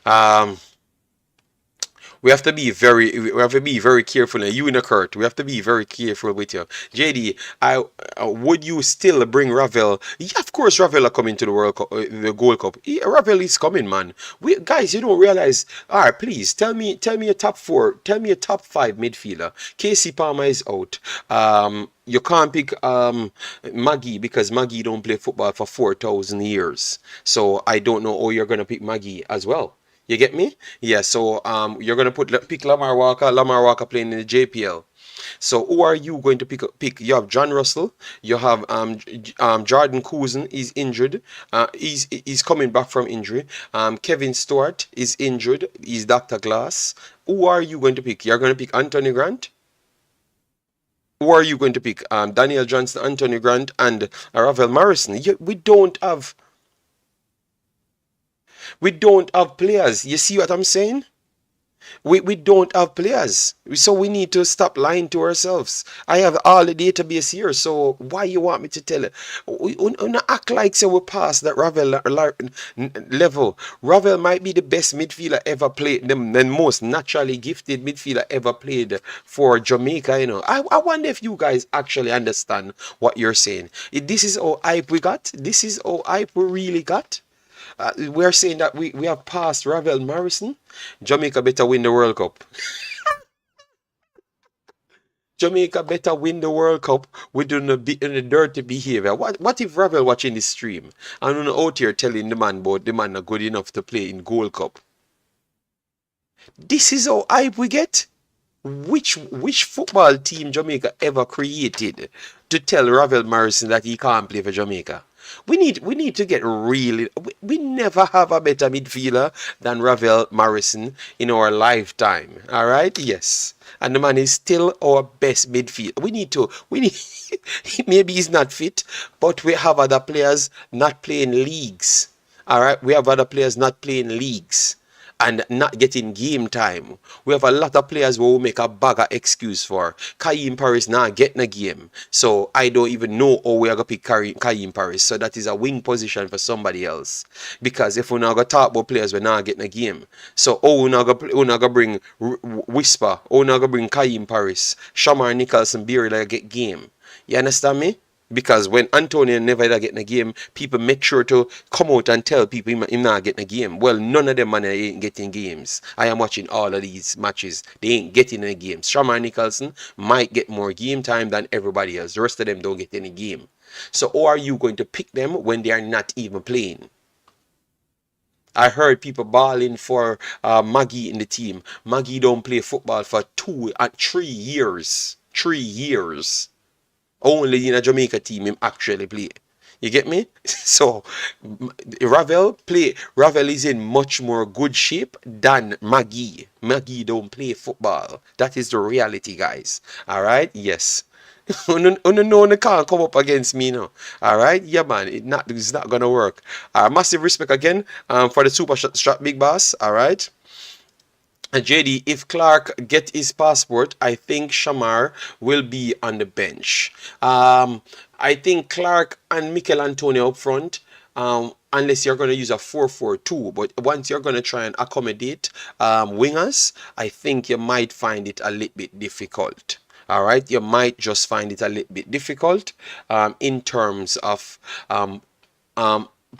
um we have to be very careful. And you and Kurt, we have to be very careful with you. JD, would you still bring Ravel? Yeah, of course Ravel are coming to the World Cup, the Gold Cup. Yeah, Ravel is coming, man. Guys, you don't realize. All right, please tell me a top four, tell me a top five midfielder. Casey Palmer is out. You can't pick Maggie because Maggie don't play football for 4,000 years. So I don't know how you're gonna pick Maggie as well. You get me? Yeah, so you're gonna pick Lamar Walker. Lamar Walker playing in the JPL. So who are you going to pick? You have John Russell. You have Jordan Cousin is injured. He's coming back from injury. Kevin Stewart is injured. He's Dr. Glass. Who are you going to pick? You're going to pick Anthony Grant. Who are you going to pick? Daniel Johnson, Anthony Grant, and Ravel Morrison. We don't have players. You see what I'm saying? We don't have players. So we need to stop lying to ourselves. I have all the database here. So why you want me to tell it? We not act like so we pass that Ravel level. Ravel might be the best midfielder ever played, the most naturally gifted midfielder ever played for Jamaica. I wonder if you guys actually understand what you're saying. This is all hype we got. This is all hype we really got. We're saying that we have passed Ravel Morrison. Jamaica better win the World Cup. Jamaica better win the World Cup with the dirty behavior. What if Ravel watching this stream and out here telling the man about the man not good enough to play in Gold Cup? This is how hype we get. which football team Jamaica ever created to tell Ravel Morrison that he can't play for Jamaica? We need to get really. We never have a better midfielder than Ravel Morrison in our lifetime. All right, yes, and the man is still our best midfielder. We need. Maybe he's not fit, but we have other players not playing leagues. All right, we have other players not playing leagues and not getting game time. We have a lot of players who will make a bag of excuse for. Kaim Paris not getting a game. So I don't even know how we are going to pick Kaim Paris. So that is a wing position for somebody else. Because if we're not going to talk about players, we're not getting a game. So we're not going to bring Whisper. We're not going to bring Kaim Paris. Shamar Nicholson, Beard get game. You understand me? Because when Antonio never getting a game, people make sure to come out and tell people him not getting a game. Well, none of them man ain't getting games. I am watching all of these matches. They ain't getting any games. Shamar Nicholson might get more game time than everybody else. The rest of them don't get any game. So how are you going to pick them when they are not even playing? I heard people bawling for Maggie in the team. Maggie don't play football for 2 and 3 years. 3 years. Only in a Jamaica team him actually play. You get me? So Ravel is in much more good shape than Maggie. Maggie don't play football. That is the reality, guys. Alright? Yes. No can't come up against me now. Alright? Yeah, man. It's not gonna work. Massive respect again for the super strap big boss. Alright? JD, if Clark get his passport, I think Shamar will be on the bench. I think Clark and Mikel Antonio up front, unless you're going to use a 4-4-2. But once you're going to try and accommodate wingers, I think you might find it a little bit difficult. All right, you might just find it a little bit difficult in terms of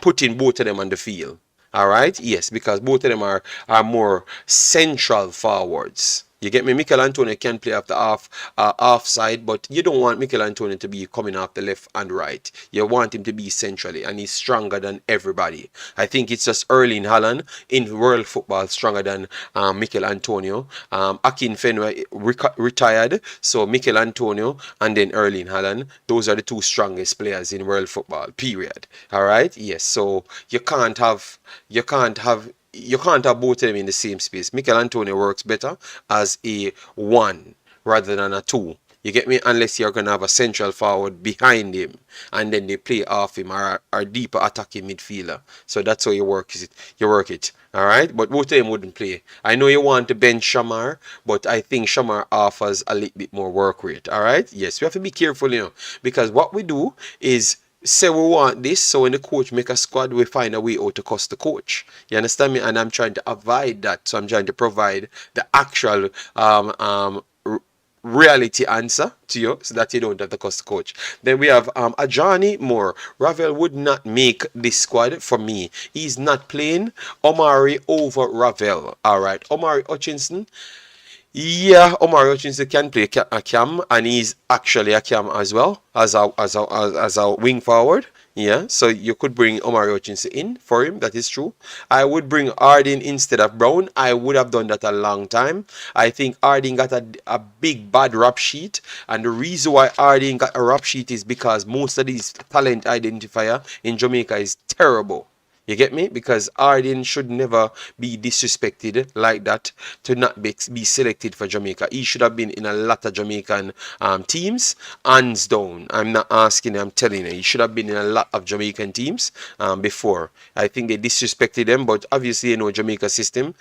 putting both of them on the field. All right, yes, because both of them are more central forwards. You get me? Mikel Antonio can play off the off side, but you don't want Mikel Antonio to be coming off the left and right. You want him to be centrally, and he's stronger than everybody. I think it's just Erling Haaland in world football stronger than Mikel Antonio. Akin Fenway retired, so Mikel Antonio and then Erling Haaland. Those are the two strongest players in world football. Period. All right. Yes. So you can't have both of them in the same space. Mikel Antonio works better as a 1 rather than a 2. You get me? Unless you're going to have a central forward behind him and then they play off him or deeper attacking midfielder. So that's how you work it. All right? But both of them wouldn't play. I know you want to bench Shamar, but I think Shamar offers a little bit more work rate. All right? Yes, we have to be careful, because what we do is say we want this, so when the coach make a squad, we find a way out to cost the coach. You understand me? And I'm trying to avoid that. So I'm trying to provide the actual reality answer to you so that you don't have to cost the coach. Then we have Ajani Moore. Ravel would not make this squad for me. He's not playing. Omari over Ravel. Alright. Omari Hutchinson. Yeah, Omar Hutchinson can play a cam, and he's actually a cam as well as a wing forward. Yeah, so you could bring Omar Hutchinson in for him. That is true. I would bring Harding instead of Brown. I would have done that a long time. I think Harding got a big bad rap sheet, and the reason why Harding got a rap sheet is because most of these talent identifier in Jamaica is terrible. You get me? Because Harding should never be disrespected like that to not be selected for Jamaica. He should have been in a lot of Jamaican teams. Hands down. I'm not asking, I'm telling you. He should have been in a lot of Jamaican teams before. I think they disrespected them, but obviously, Jamaica system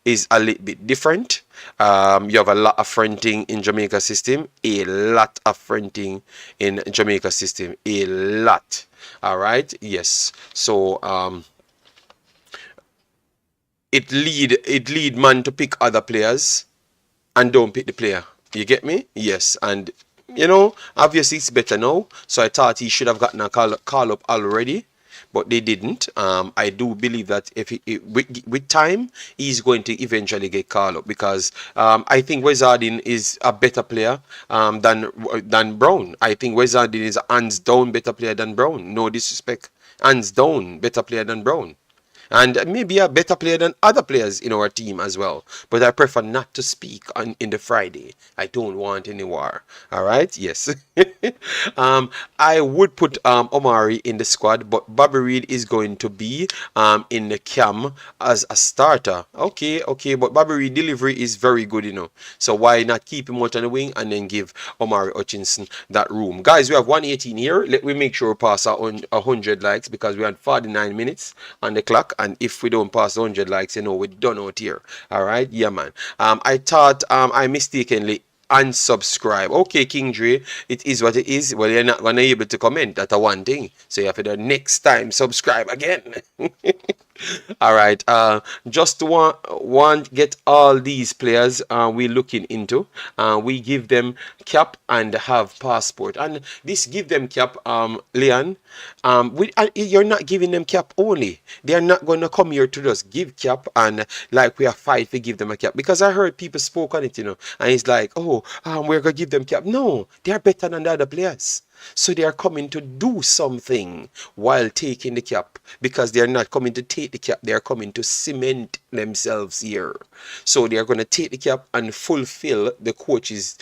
is a little bit different. You have a lot of fronting in Jamaica system. A lot of fronting in Jamaica system. A lot. All right. Yes. So it lead man to pick other players and don't pick the player. You get me? Yes. And obviously it's better now. So I thought he should have gotten a call up already, but they didn't. I do believe that with time he's going to eventually get called up, because I think Wes Harding is a better player than Brown. I think Wes Harding is a hands down better player than Brown. No disrespect, hands down better player than Brown. and maybe a better player than other players in our team as well. But I prefer not to speak on in the Friday. I don't want any war. All right, yes. I would put Omari in the squad, but Bobby Reed is going to be in the cam as a starter. Okay, okay, but Bobby Reed delivery is very good, you know. So why not keep him out on the wing and then give Omari Hutchinson that room? Guys, we have 118 here. Let me make sure we pass our 100 likes because we had 49 minutes on the clock, and if we don't pass 100 likes, you know, we're done out here. All right, yeah, man. I thought I mistakenly unsubscribe. Okay, King Dre, it is what it is. Well, you're not gonna be able to comment. That's a one thing. So you have to the next time subscribe again. All right. Just want get all these players we looking into. We give them cap and have passport, and this give them cap. Leon, you're not giving them cap only. They are not gonna come here to just give cap and like we are fight to give them a cap, because I heard people spoke on it, you know, and it's like, oh, we're gonna give them cap. No, they are better than the other players. So they are coming to do something while taking the cap, because they are not coming to take the cap, they are coming to cement themselves here. So they are going to take the cap and fulfill the coach's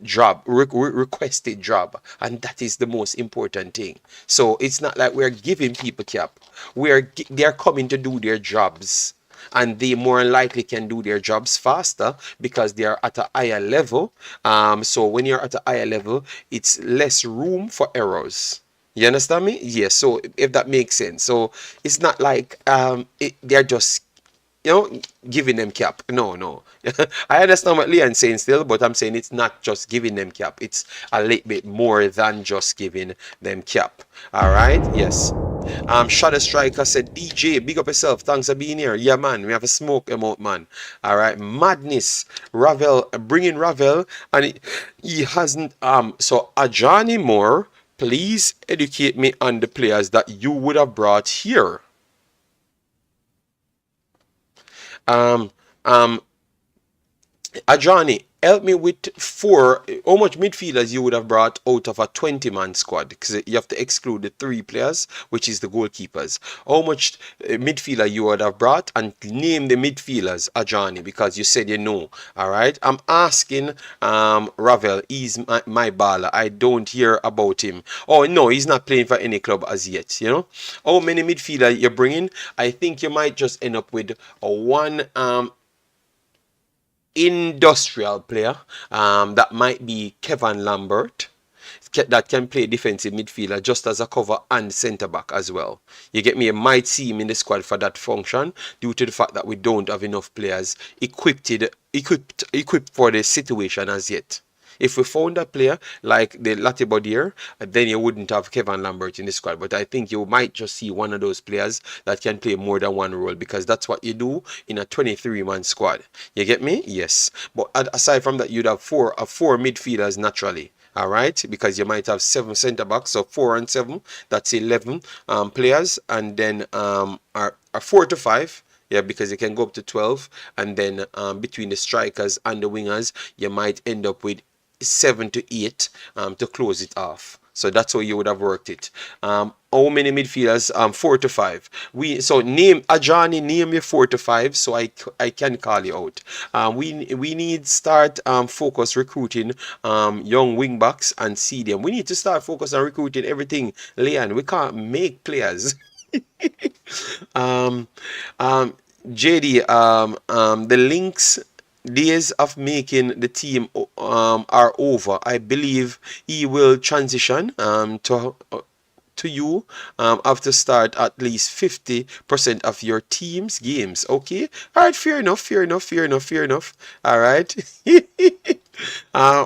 job, requested job, and that is the most important thing. So it's not like we're giving people cap, they are coming to do their jobs, and they more likely can do their jobs faster because they are at a higher level. So when you're at a higher level, it's less room for errors. You understand me? Yes. So if that makes sense. So it's not like they're just, you know, giving them cap. No, no. I understand what Leon's saying still, but I'm saying it's not just giving them cap. It's a little bit more than just giving them cap. All right? Yes. Shadow Striker said, DJ, big up yourself. Thanks for being here. Yeah, man. We have a smoke emote, man. All right. Madness. Ravel, bring in Ravel. And he hasn't. So, Ajani Moore, please educate me on the players that you would have brought here. Ajani, help me with how much midfielders you would have brought out of a 20-man squad, because you have to exclude the 3 players, which is the goalkeepers. How much midfielder you would have brought, and name the midfielders, Ajani, because you said you know. All right, I'm asking Ravel. He's my baller. I don't hear about him. Oh no, he's not playing for any club as yet, you know. How many midfielder you're bringing? I think you might just end up with one industrial player, that might be Kevin Lambert, that can play defensive midfielder just as a cover and centre back as well. You get me? You might see him in the squad for that function due to the fact that we don't have enough players equipped for the situation as yet. If we found a player like the Latibodier, then you wouldn't have Kevin Lambert in the squad. But I think you might just see one of those players that can play more than one role, because that's what you do in a 23-man squad. You get me? Yes. But aside from that, you'd have four midfielders naturally. All right, because you might have 7 centre backs, so 4 and 7, that's 11 players, and then are 4 to 5. Yeah, because you can go up to 12, and then between the strikers and the wingers, you might end up with 7 to 8 to close it off. So that's how you would have worked it. How many midfielders? 4 to 5. So name Ajani, name your 4 to 5, so I can call you out. We need start focus recruiting young wing backs and see them. We need to start focus on recruiting everything, Leon. We can't make players. JD, the links days of making the team are over. I believe he will transition to you after start at least 50% of your team's games. Okay, all right, fair enough. All right.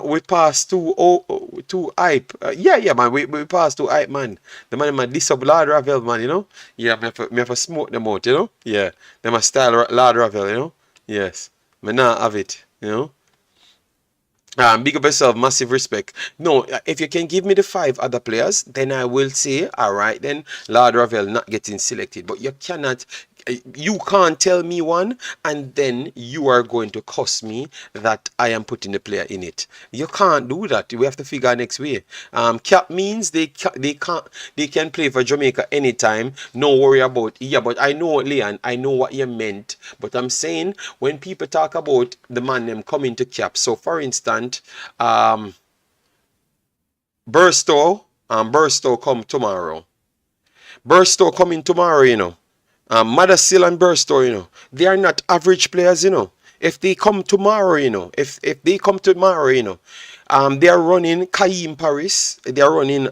We passed to hype. Yeah, man. We passed to hype, man. The man this up Lord Ravel, man. You know. Yeah, me have to smoke them out. You know. Yeah, them a style Lord Ravel. You know. Yes. Me not have it. You know. Big up yourself, massive respect. No, if you can give me the 5 other players, then I will say, all right, then Lord Ravel not getting selected. But you cannot You can't tell me one and then you are going to cuss me that I am putting the player in it. You can't do that. We have to figure out next way. Cap means they can play for Jamaica anytime. No worry about. Yeah, but I know, Leon, I know what you meant. But I'm saying when people talk about the man them coming to cap. So for instance, Burstow come tomorrow. Burstow coming tomorrow, you know. Madasil and Burstow, you know, they are not average players, you know. If they come tomorrow, you know, if they come tomorrow, you know, they are running Kaim Paris, they are running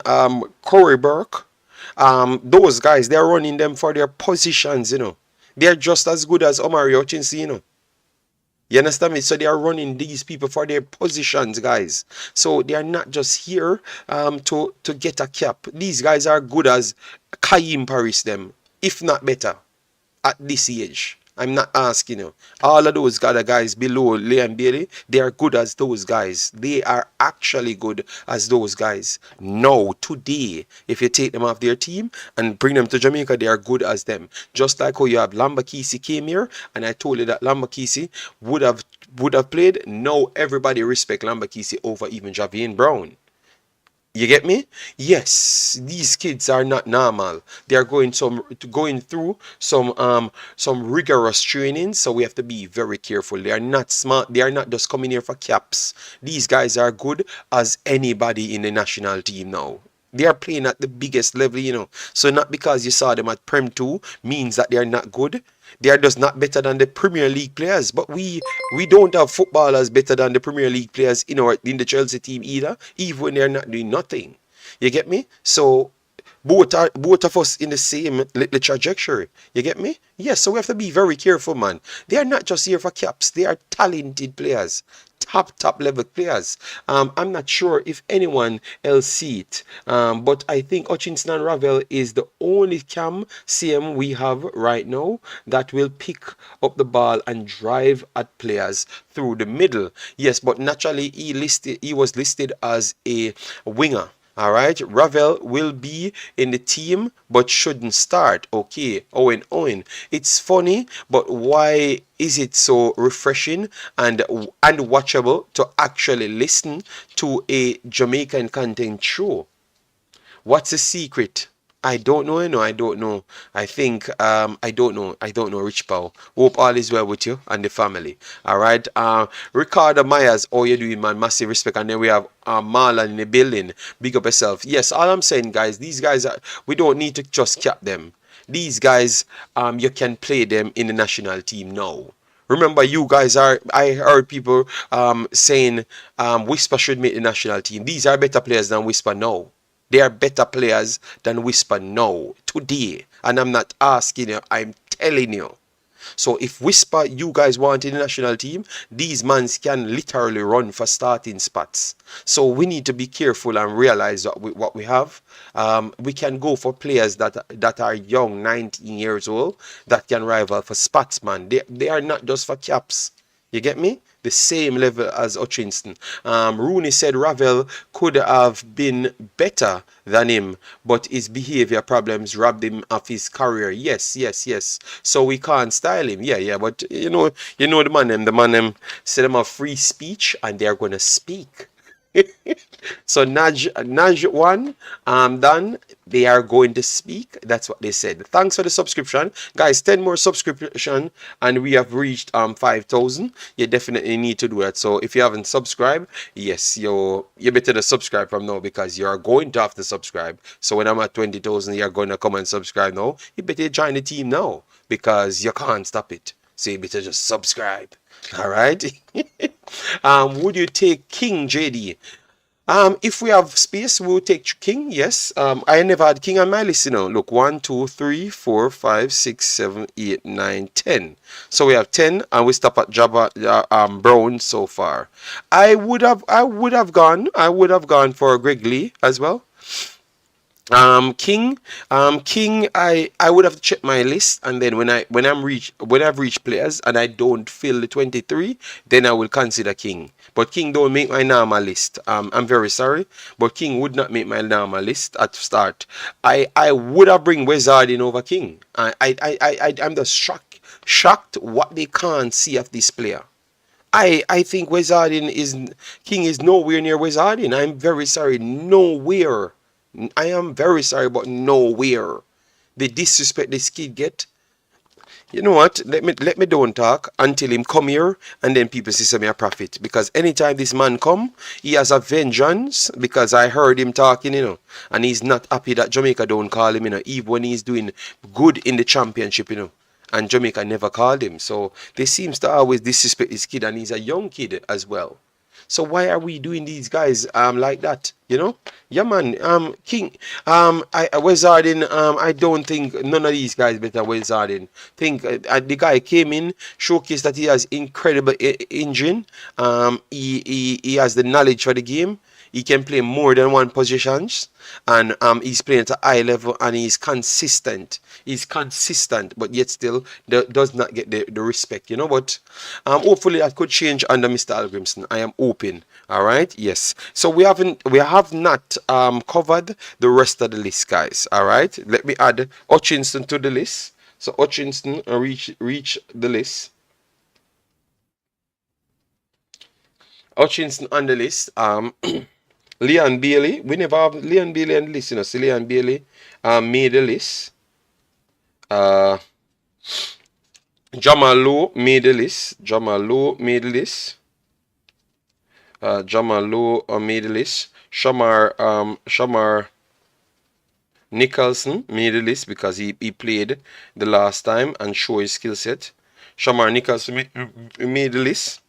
Corey Burke, those guys, they are running them for their positions, you know. They are just as good as Omari Hutchinson, you know. You understand me? So they are running these people for their positions, guys. So they are not just here to get a cap. These guys are good as Kaim Paris them, if not better, at this age. I'm not asking you. All of those other guys below Liam Bailey, they are good as those guys. They are actually good as those guys. No, today, if you take them off their team and bring them to Jamaica, they are good as them. Just like how you have Lambakisi came here, and I told you that Lambakisi would have played. No, everybody respect Lambakisi over even Javian Brown. You get me? Yes, these kids are not normal. They are going through some rigorous training, so we have to be very careful. They are not smart. They are not just coming here for caps. These guys are good as anybody in the national team now. They are playing at the biggest level, you know. So not because you saw them at Prem 2 means that they are not good. They are just not better than the Premier League players. But we don't have footballers better than the Premier League players in the Chelsea team either, even when they're not doing nothing. You get me? So both of us in the same little trajectory. You get me? Yes, so we have to be very careful, man. They are not just here for caps. They are talented players. Top level players. I'm not sure if anyone else see it, but I think Hutchinson and Ravel is the only CM we have right now that will pick up the ball and drive at players through the middle. Yes, but naturally he was listed as a winger. All right, Ravel will be in the team but shouldn't start. Okay, Owen. It's funny, but why is it so refreshing and watchable to actually listen to a Jamaican content show? What's the secret? I don't know, I don't know. I think I don't know, Rich Paul. Hope all is well with you and the family. Alright. Ricardo Myers, how you doing, man? Massive respect. And then we have Marlon in the building. Big up yourself. Yes, all I'm saying, guys, these guys we don't need to just cap them. These guys, you can play them in the national team now. Remember, you guys I heard people saying Whisper should make the national team. These are better players than Whisper now. They are better players than Whisper now, today. And I'm not asking you, I'm telling you. So if Whisper, you guys want in the national team, these mans can literally run for starting spots. So we need to be careful and realize what we have. We can go for players that are young, 19 years old, that can rival for spots, man. They are not just for caps. You get me? The same level as Hutchinson. Rooney said Ravel could have been better than him, but his behavior problems robbed him of his career. Yes. So we can't style him. Yeah. But you know the man them say them have free speech and they're gonna speak. So Naj one, done. They are going to speak. That's what they said. Thanks for the subscription, guys. 10 more subscription, and we have reached 5,000. You definitely need to do that. So if you haven't subscribed, yes, you better to subscribe from now because you are going to have to subscribe. So when I'm at 20,000, you're going to come and subscribe now. You better join the team now because you can't stop it. So you better just subscribe. All right. Would you take King, JD? If we have space, we'll take King. Yes. I never had King on my list, you know. Look, 1, 2, 3, 4, 5, 6, 7, 8, 9, 10. So we have 10, and we stop at Jabba Brown so far. I would have gone for Greg Lee as well. King, King. I would have checked my list, and then when I've reached players and I don't fill the 23, then I will consider King. But King don't make my normal list. I'm very sorry, but King would not make my normal list at start. I would have bring Wizard in over King. I'm just shocked what they can't see of this player. I think Wizarding is King is nowhere near Wizarding. I'm very sorry, nowhere. I am very sorry, but nowhere. The disrespect this kid get. You know what? Let me don't talk until him come here, and then people see me a profit. Because anytime this man come, he has a vengeance. Because I heard him talking, and he's not happy that Jamaica don't call him, even when he's doing good in the championship. And Jamaica never called him. So they seems to always disrespect this kid, and he's a young kid as well. So why are we doing these guys like that? Yeah, man. King. I Wizarding. I don't think none of these guys better Wizarding. Think the guy came in, showcased that he has incredible engine. He has the knowledge for the game. He can play more than one positions, and he's playing at a high level, and he's consistent. He's consistent, but yet still does not get the respect, But hopefully that could change under Mr. Algrimson. I am open. All right. Yes. So we have not covered the rest of the list, guys. All right. Let me add Hutchinson to the list. So Hutchinson reach the list. Hutchinson on the list. Leon Bailey. We never have Leon Bailey on the list, So Leon Bailey made the list. Jamal Lowe made the list. Jamal Lowe made the list. Made the list. Shamar Nicholson made the list because he played the last time and showed his skill set. Shamar Nicholson made the list.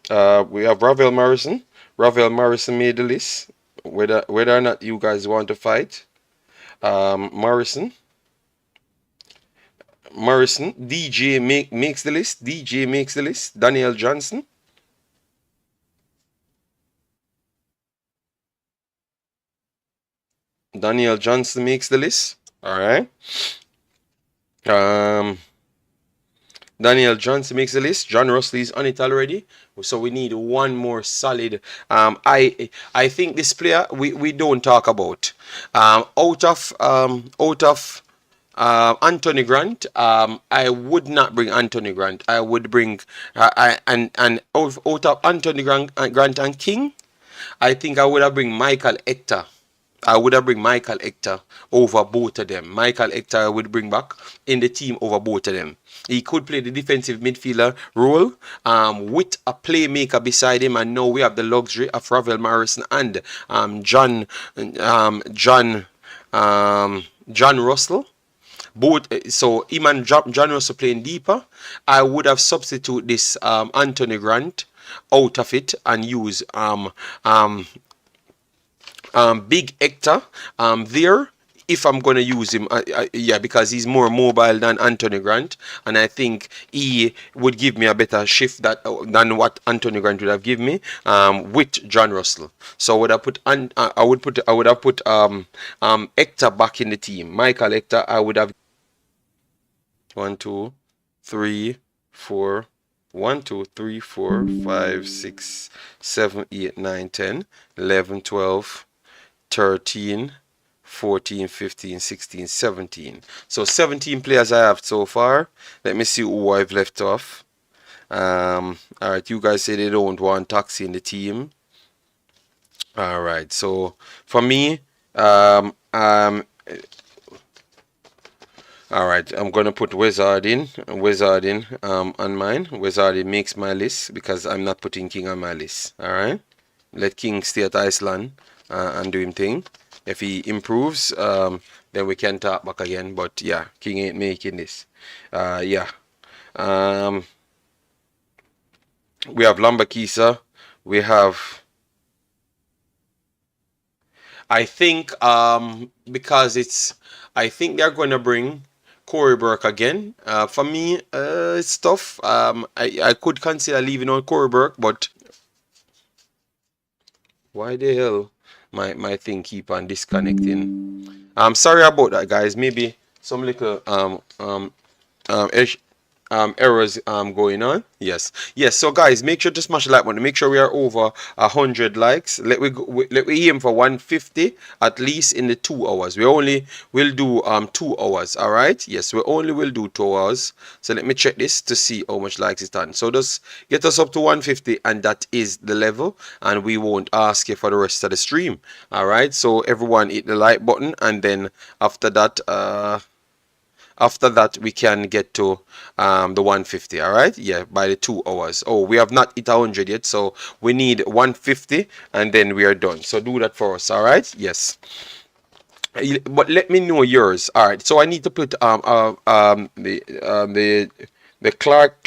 We have Ravel Morrison. Ravel Morrison made the list. Whether or not you guys want to fight. Morrison. DJ makes the list. DJ makes the list. Daniel Johnson. Daniel Johnson makes the list. All right. Daniel Johnson makes the list. John Russell is on it already. So we need one more solid. I think this player we don't talk about. Out of Anthony Grant, I would not bring Anthony Grant. I would bring and out of Anthony Grant and King, I think I would have bring Michael Hector. I would have bring Michael Hector over both of them. Michael Hector I would bring back in the team over both of them. He could play the defensive midfielder role with a playmaker beside him, and now we have the luxury of Ravel Morrison and John Russell. Both, so him and John Russell playing deeper. I would have substitute this Anthony Grant out of it and use Big Hector there if I'm going to use him. Yeah, because he's more mobile than Anthony Grant, and I think he would give me a better shift than what Anthony Grant would have given me with John Russell. So would I would have put Hector back in the team. Michael Hector I would have 1 2 3 4 1 2 3 4 5 6 7 8 9 10 11 12 13 14 15 16 17. So 17 players I have so far. Let me see who I've left off. Alright, you guys say they don't want Taxi in the team. Alright, so for me alright, I'm gonna put Wizard in on mine. Wizard makes my list because I'm not putting King on my list. Alright, let King stay at Iceland and do him thing. If he improves, then we can talk back again. But yeah, King ain't making this. Yeah. We have Lambakisa. We have. I think because I think they're gonna bring Corey Burke again. For me, it's tough. I could consider leaving on Corey Burke, but why the hell my thing keep on disconnecting? I'm sorry about that, guys. Maybe some little um, errors going on. Yes, so guys, make sure to smash the like button. Make sure we are over 100 likes. Let we aim for 150 at least in the 2 hours. We only will do 2 hours. All right, yes, we only will do 2 hours. So let me check this to see how much likes it's done. So just get us up to 150, and that is the level, and we won't ask you for the rest of the stream. All right, so everyone hit the like button, and then after that we can get to the 150. All right, yeah, by the 2 hours. Oh, we have not hit 100 yet, so we need 150 and then we are done. So do that for us. All right, yes, but let me know yours. All right, so I need to put the Clark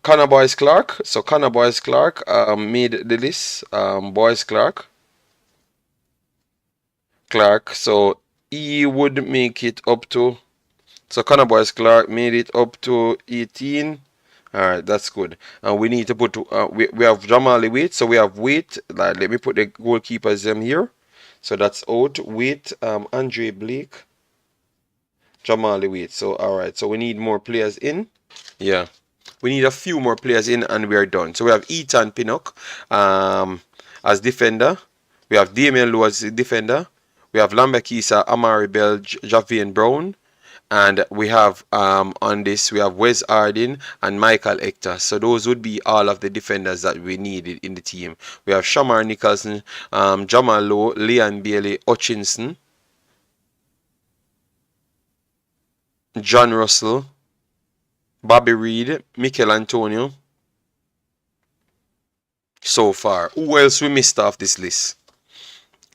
Connor Boys Clark. So Connor Boys Clark made the list. Boys Clark, so he would make it up to, so Connor Boys Clark made it up to 18. Alright, that's good. And we need to put we have Jamali Wait, so we have Wait. Like, let me put the goalkeepers here. So that's out. Wait, Andre Blake, Jamali Wait. So alright, so we need more players in. Yeah. We need a few more players in and we are done. So we have Ethan Pinnock as defender. We have Damian Lowe as defender. We have Lambakisa, Amari Bell, Javian Brown. And we have on this, we have Wes Hardin and Michael Hector. So those would be all of the defenders that we needed in the team. We have Shamar Nicholson, Jamal Lowe, Leon Bailey, Hutchinson, John Russell, Bobby Reed, Mikel Antonio. So far, who else we missed off this list?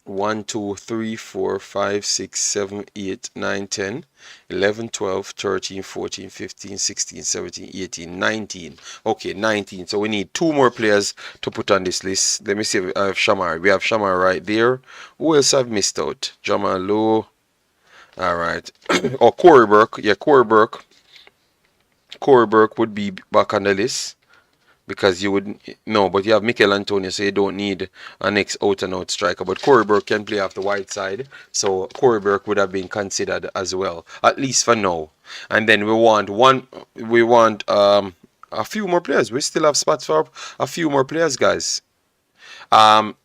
1, 2, 3, 4, 5, 6, 7, 8, 9, 10, 11, 12, 13, 14, 15, 16, 17, 18, 19. Okay, 19. So we need 2 more players to put on this list. Let me see if I have Shamar. We have Shamar right there. Who else I've missed out? Jamal Lowe. Alright. Oh, Corey Burke. Yeah, Corey Burke. Corey Burke would be back on the list. Because you would no, but you have Mikel Antonio, so you don't need an ex out and out striker. But Corey Burke can play off the wide side, so Corey Burke would have been considered as well, at least for now. And then we want a few more players. We still have spots for a few more players, guys. Kevin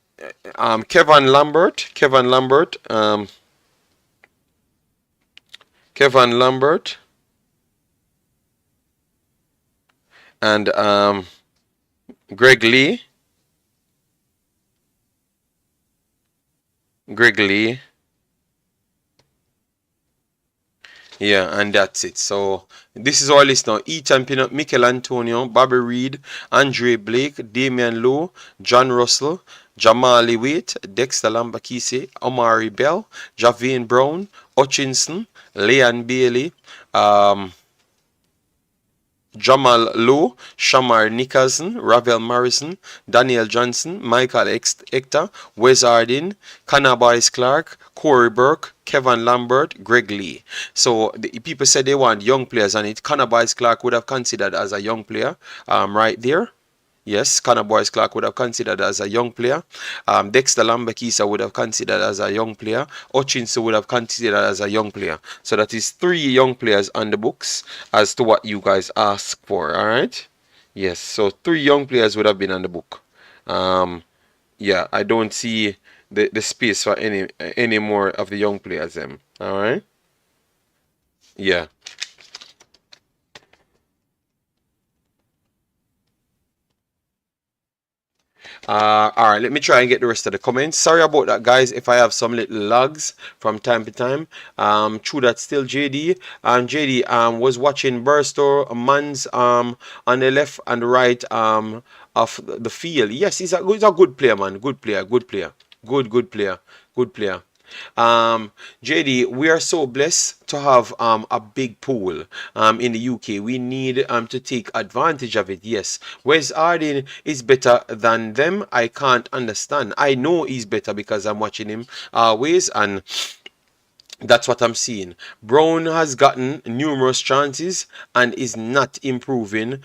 Lambert, and Greg Lee. Yeah, and that's it. So this is our list now. Ethan Pinnock, Mikel Antonio, Bobby Reed, Andre Blake, Damian Lowe, John Russell, Jamali Wait, Dexter Lambakise, Omari Bell, Javian Brown, Hutchinson, Leon Bailey, Jamal Lowe, Shamar Nicholson, Ravel Morrison, Daniel Johnson, Michael Hector, Wes Hardin, Connor Boys Clark, Corey Burke, Kevin Lambert, Greg Lee. So the people said they want young players on it. Connor Boys Clark would have considered as a young player right there. Yes, Connor Boys Clark would have considered as a young player. Dexter Lambakisa would have considered as a young player. Hutchinson would have considered as a young player. So that is 3 young players on the books as to what you guys ask for. All right. Yes. So 3 young players would have been on the book. Yeah, I don't see the space for any more of the young players. All right. Yeah. Alright, let me try and get the rest of the comments. Sorry about that, guys, if I have some little lags from time to time. True that still JD. JD was watching Burstow Mans on the left and the right of the field. Yes, he's a good player, man. Good player. Good player. JD, we are so blessed to have a big pool in the UK. We need to take advantage of it. Yes, Wes Hardin is better than them. I can't understand. I know he's better because I'm watching him always, and That's what I'm seeing. Brown has gotten numerous chances and is not improving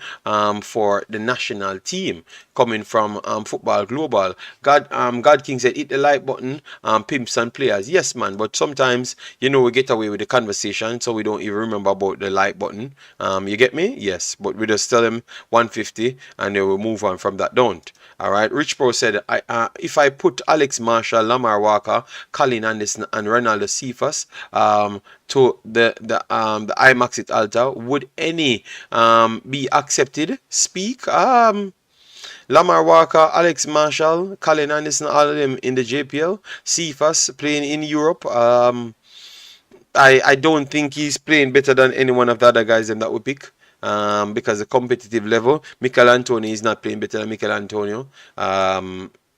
for the national team. Coming from Football Global, God King said, "Hit the like button, pimps and players." Yes, man. But sometimes we get away with the conversation, so we don't even remember about the like button. You get me? Yes. But we just tell them 150, and they will move on from that. Don't. All right. Rich Pro said, if I put Alex Marshall, Lamar Walker, Colin Anderson, and Ronaldo Cephas to the Imaxit altar, would any be accepted? Speak. Lamar Walker, Alex Marshall, Colin Anderson, all of them in the JPL. Cephas playing in Europe. I don't think he's playing better than any one of the other guys that we pick. Because the competitive level, Michael Antonio is not playing better than Michael Antonio.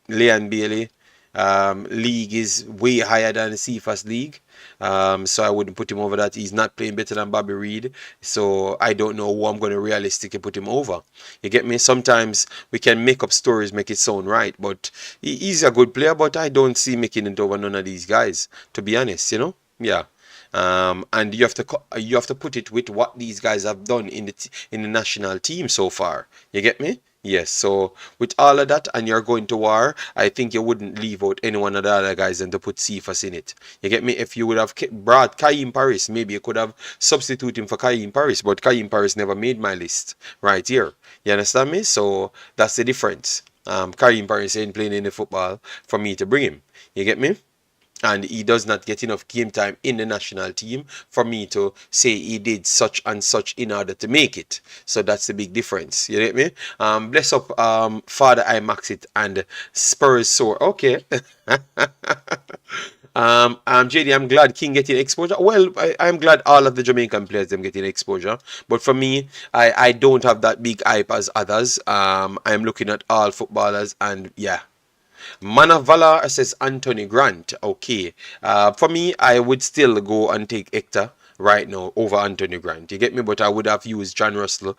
Leon Bailey league is way higher than the Cephas league. So I wouldn't put him over that. He's not playing better than Bobby Reed. So I don't know who I'm going to realistically put him over. You get me? Sometimes we can make up stories, make it sound right. But he's a good player, but I don't see making it over none of these guys, to be honest, Yeah. And you have to put it with what these guys have done in the national team so far. You get me? Yes. So with all of that, and you're going to war, I think you wouldn't leave out any one of the other guys and to put Cephas in it. You get me? If you would have brought Kaim Paris, maybe you could have substituted him for Kaim Paris, but Kaim Paris never made my list right here. You understand me? So that's the difference. Kaim Paris ain't playing any football for me to bring him. You get me? And he does not get enough game time in the national team for me to say he did such and such in order to make it. So that's the big difference. You get me? Bless up Father Imaxit and Spurs Soar. Okay. JD, I'm glad King getting exposure. Well, I'm glad all of the Jamaican players them getting exposure. But for me, I don't have that big hype as others. I'm looking at all footballers, and yeah. Manavala says Anthony Grant. Okay. For me, I would still go and take Hector right now over Anthony Grant. You get me? But I would have used John Russell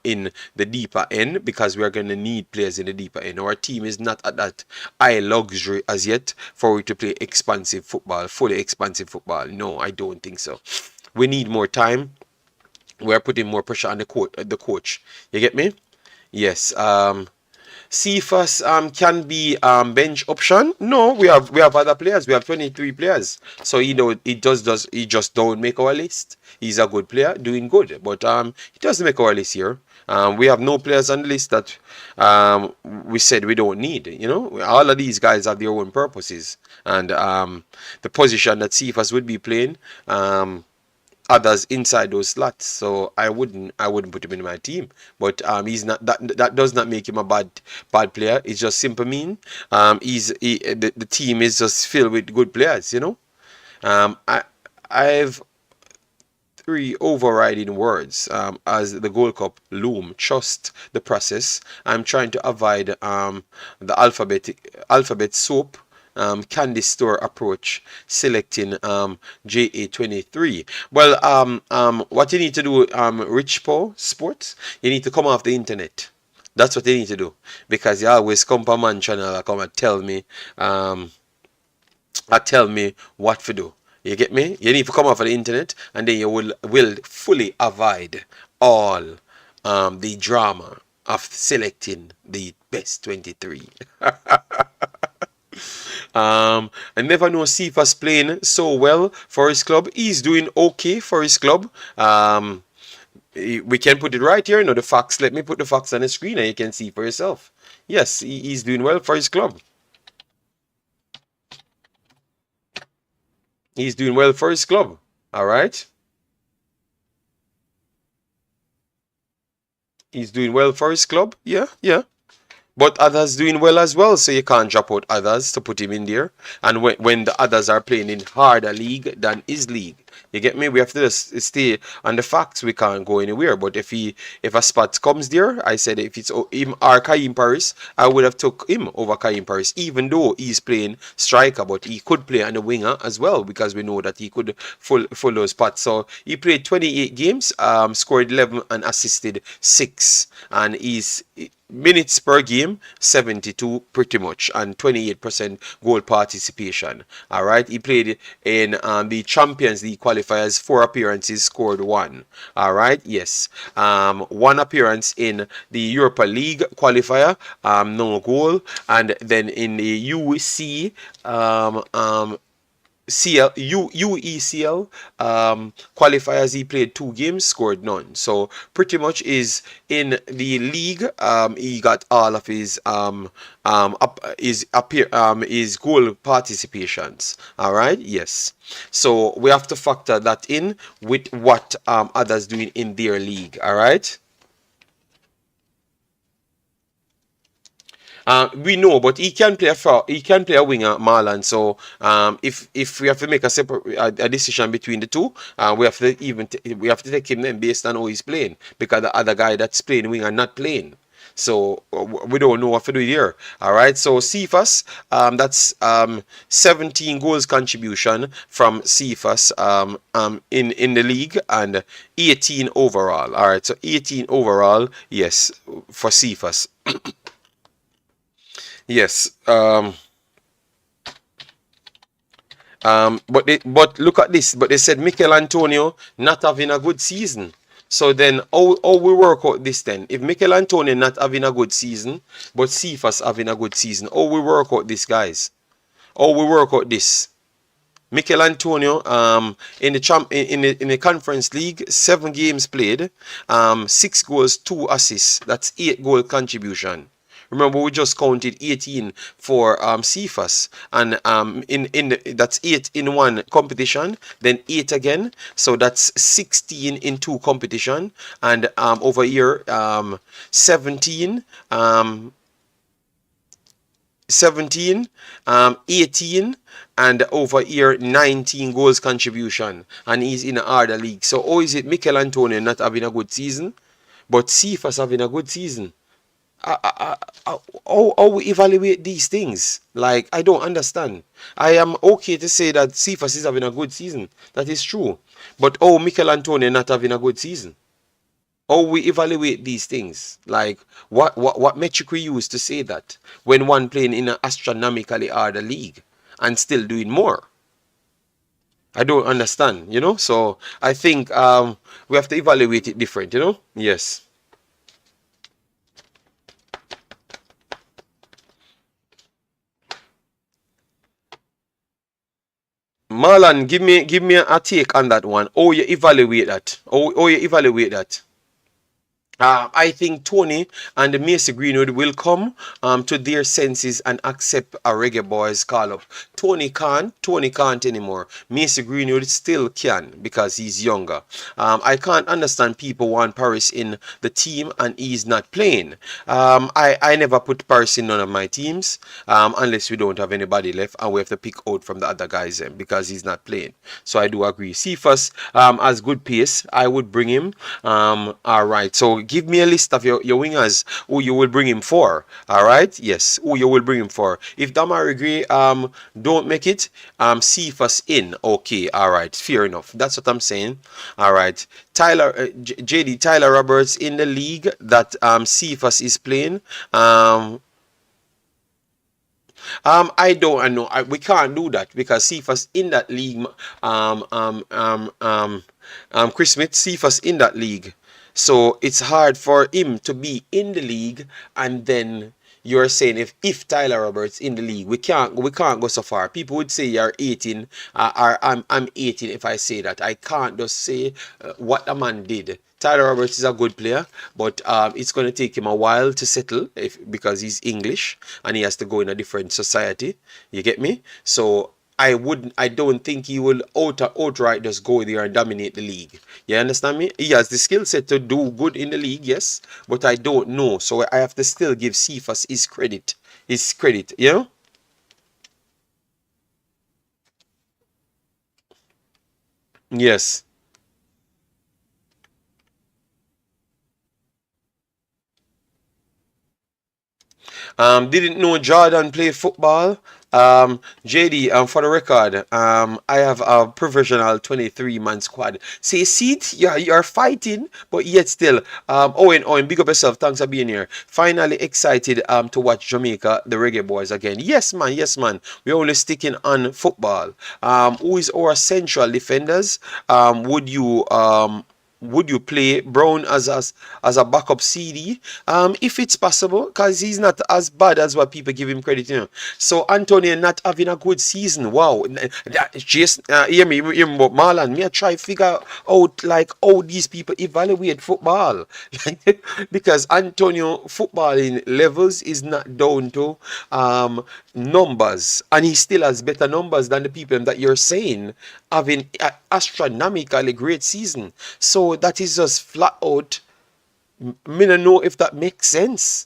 in the deeper end, because we're going to need players in the deeper end. Our team is not at that high luxury as yet for it to play expansive football, fully expansive football. No, I don't think so. We need more time. We're putting more pressure on the coach. You get me? Yes. Cephas can be bench option. No, we have other players. We have 23 players. So he just don't make our list. He's a good player, doing good, but he doesn't make our list here. We have no players on the list that we said we don't need. All of these guys have their own purposes, and the position that Cephas would be playing, others inside those slots. So I wouldn't put him in my team. But he's not that does not make him a bad player. It's just simple mean. The team is just filled with good players. I've 3 overriding words as the Gold Cup loom. Trust the process. I'm trying to avoid the alphabet soup candy store approach, selecting JA23. Well, what you need to do, Rich Paul Sports, you need to come off the internet. That's what you need to do, because you always come to man channel and come and tell me what to do. You get me? You need to come off of the internet, and then you will fully avoid all the drama of selecting the best 23. I never know Cephas playing so well for his club. He's doing okay for his club. We can put it right here. The facts. Let me put the facts on the screen and you can see for yourself. Yes, he's doing well for his club. He's doing well for his club. All right. He's doing well for his club. Yeah. But others doing well as well, so you can't drop out others to put him in there. And when the others are playing in harder league than his league, You get me? We have to just stay on the facts. We can't go anywhere. But if a spot comes there, I said if it's him or Kaim Paris, I would have took him over Kaim Paris, even though he's playing striker, but he could play on the winger as well because we know that he could full those spots. So he played 28 games, scored 11 and assisted 6, and he's minutes per game 72 pretty much, and 28% goal participation. All right, he played in the Champions League qualifiers, 4 appearances, scored 1. All right, yes, 1 appearance in the Europa League qualifier, no goal, and then in the UEC UECL qualifiers, he played 2 games, scored none. So pretty much is in the league. He got all of his his goal participations. All right, yes. So we have to factor that in with what others doing in their league. All right. We know, but he can play a winger, Marlon. So if we have to make a separate a decision between the two, we have to we have to take him then based on how he's playing, because the other guy that's playing winger not playing. So we don't know what to do here. All right. So Cephas, that's 17 goals contribution from Cephas in the league, and 18 overall. All right. So 18 overall, yes, for Cephas. Yes. But look at this. But they said Mikel Antonio not having a good season. So then, how we work out this then? If Mikel Antonio not having a good season, but Cephas having a good season, how we work out this, guys? How we work out this? Mikel Antonio in the Conference League, 7 games played, 6 goals, 2 assists. That's 8 goal contribution. Remember, we just counted 18 for Cephas, and that's 8 in one competition, then 8 again, so that's 16 in 2 competition, and over here 17, 18, and over here 19 goals contribution, and he's in the other league. So how is it Mikel Antonio not having a good season, but Cephas having a good season? How we evaluate these things? Like, I don't understand. I am okay to say that Cephas is having a good season. That is true. But Mikel Antonio not having a good season? How we evaluate these things? Like, what metric we use to say that when one playing in an astronomically harder league and still doing more? I don't understand, So I think we have to evaluate it different, Yes. Marlon, give me a take on that one. You evaluate that. You evaluate that. I think Tony and Macy Greenwood will come to their senses and accept a Reggae Boyz call up. Tony can't anymore. Macy Greenwood still can because he's younger. I can't understand people want Paris in the team and he's not playing. I never put Paris in none of my teams unless we don't have anybody left and we have to pick out from the other guys because he's not playing. So I do agree. Cephas has good pace. I would bring him. All right. So give me a list of your wingers who you will bring him for. All right. Yes. Who you will bring him for. If Damari Gray don't make it, Cephas in. Okay. All right. Fair enough. That's what I'm saying. All right. Tyler JD Tyler Roberts in the league that Cephas is playing. I don't know. We can't do that because Cephas in that league. Chris Smith, Cephas in that league. So it's hard for him to be in the league, and then you're saying if Tyler Roberts in the league, we can't go so far. People would say you're 18, or I'm 18 if I say that. I can't just say what a man did. Tyler Roberts is a good player, but it's going to take him a while to settle because he's English and he has to go in a different society. You get me? So I don't think he will outright just go there and dominate the league. You understand me? He has the skill set to do good in the league, yes, but I don't know. So I have to still give Cephas his credit. You know? Yes. Didn't know Jordan play football. JD, for the record, I have a provisional 23-man squad. Say, seat, yeah, you're fighting, but yet still. Owen, big up yourself. Thanks for being here. Finally excited to watch Jamaica, the Reggae Boys again. Yes, man, yes, man. We're only sticking on football. Who is our central defenders? Would you play Brown as a backup CD? If it's possible, because he's not as bad as what people give him credit, you know. So Antonio not having a good season. Wow. Just hear me about Marlon. Me I try figure out like how these people evaluate football. Because Antonio footballing levels is not down to numbers, and he still has better numbers than the people that you're saying having astronomically great season. So that is just flat out. Me don't know if that makes sense.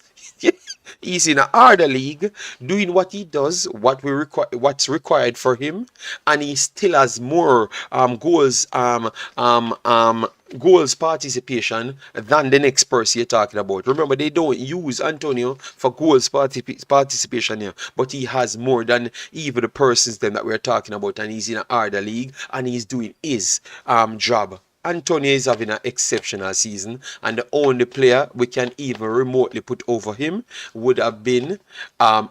He's in a harder league, doing what he does, what's required for him, and he still has more goals participation than the next person you're talking about. Remember, they don't use Antonio for goals participation here, but he has more than even the persons then that we're talking about, and he's in a harder league, and he's doing his job. Antonio is having an exceptional season, and the only player we can even remotely put over him would have been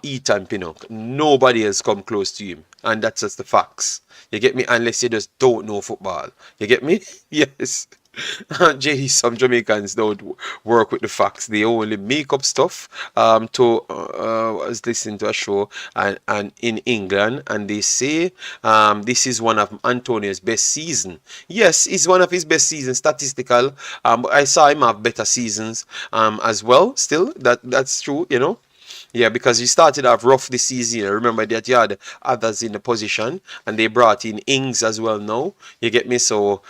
Ethan Pinnock. Nobody has come close to him, and that's just the facts. You get me? Unless you just don't know football. You get me? Yes. Jay, some Jamaicans don't work with the facts. They only make up stuff. I was listening to a show and in England, and they say this is one of Antonio's best season. Yes, it's one of his best seasons, statistical. But I saw him have better seasons as well. Still, that's true, you know. Yeah, because he started off rough this season. Remember that you had others in the position, and they brought in Ings as well now. You get me? So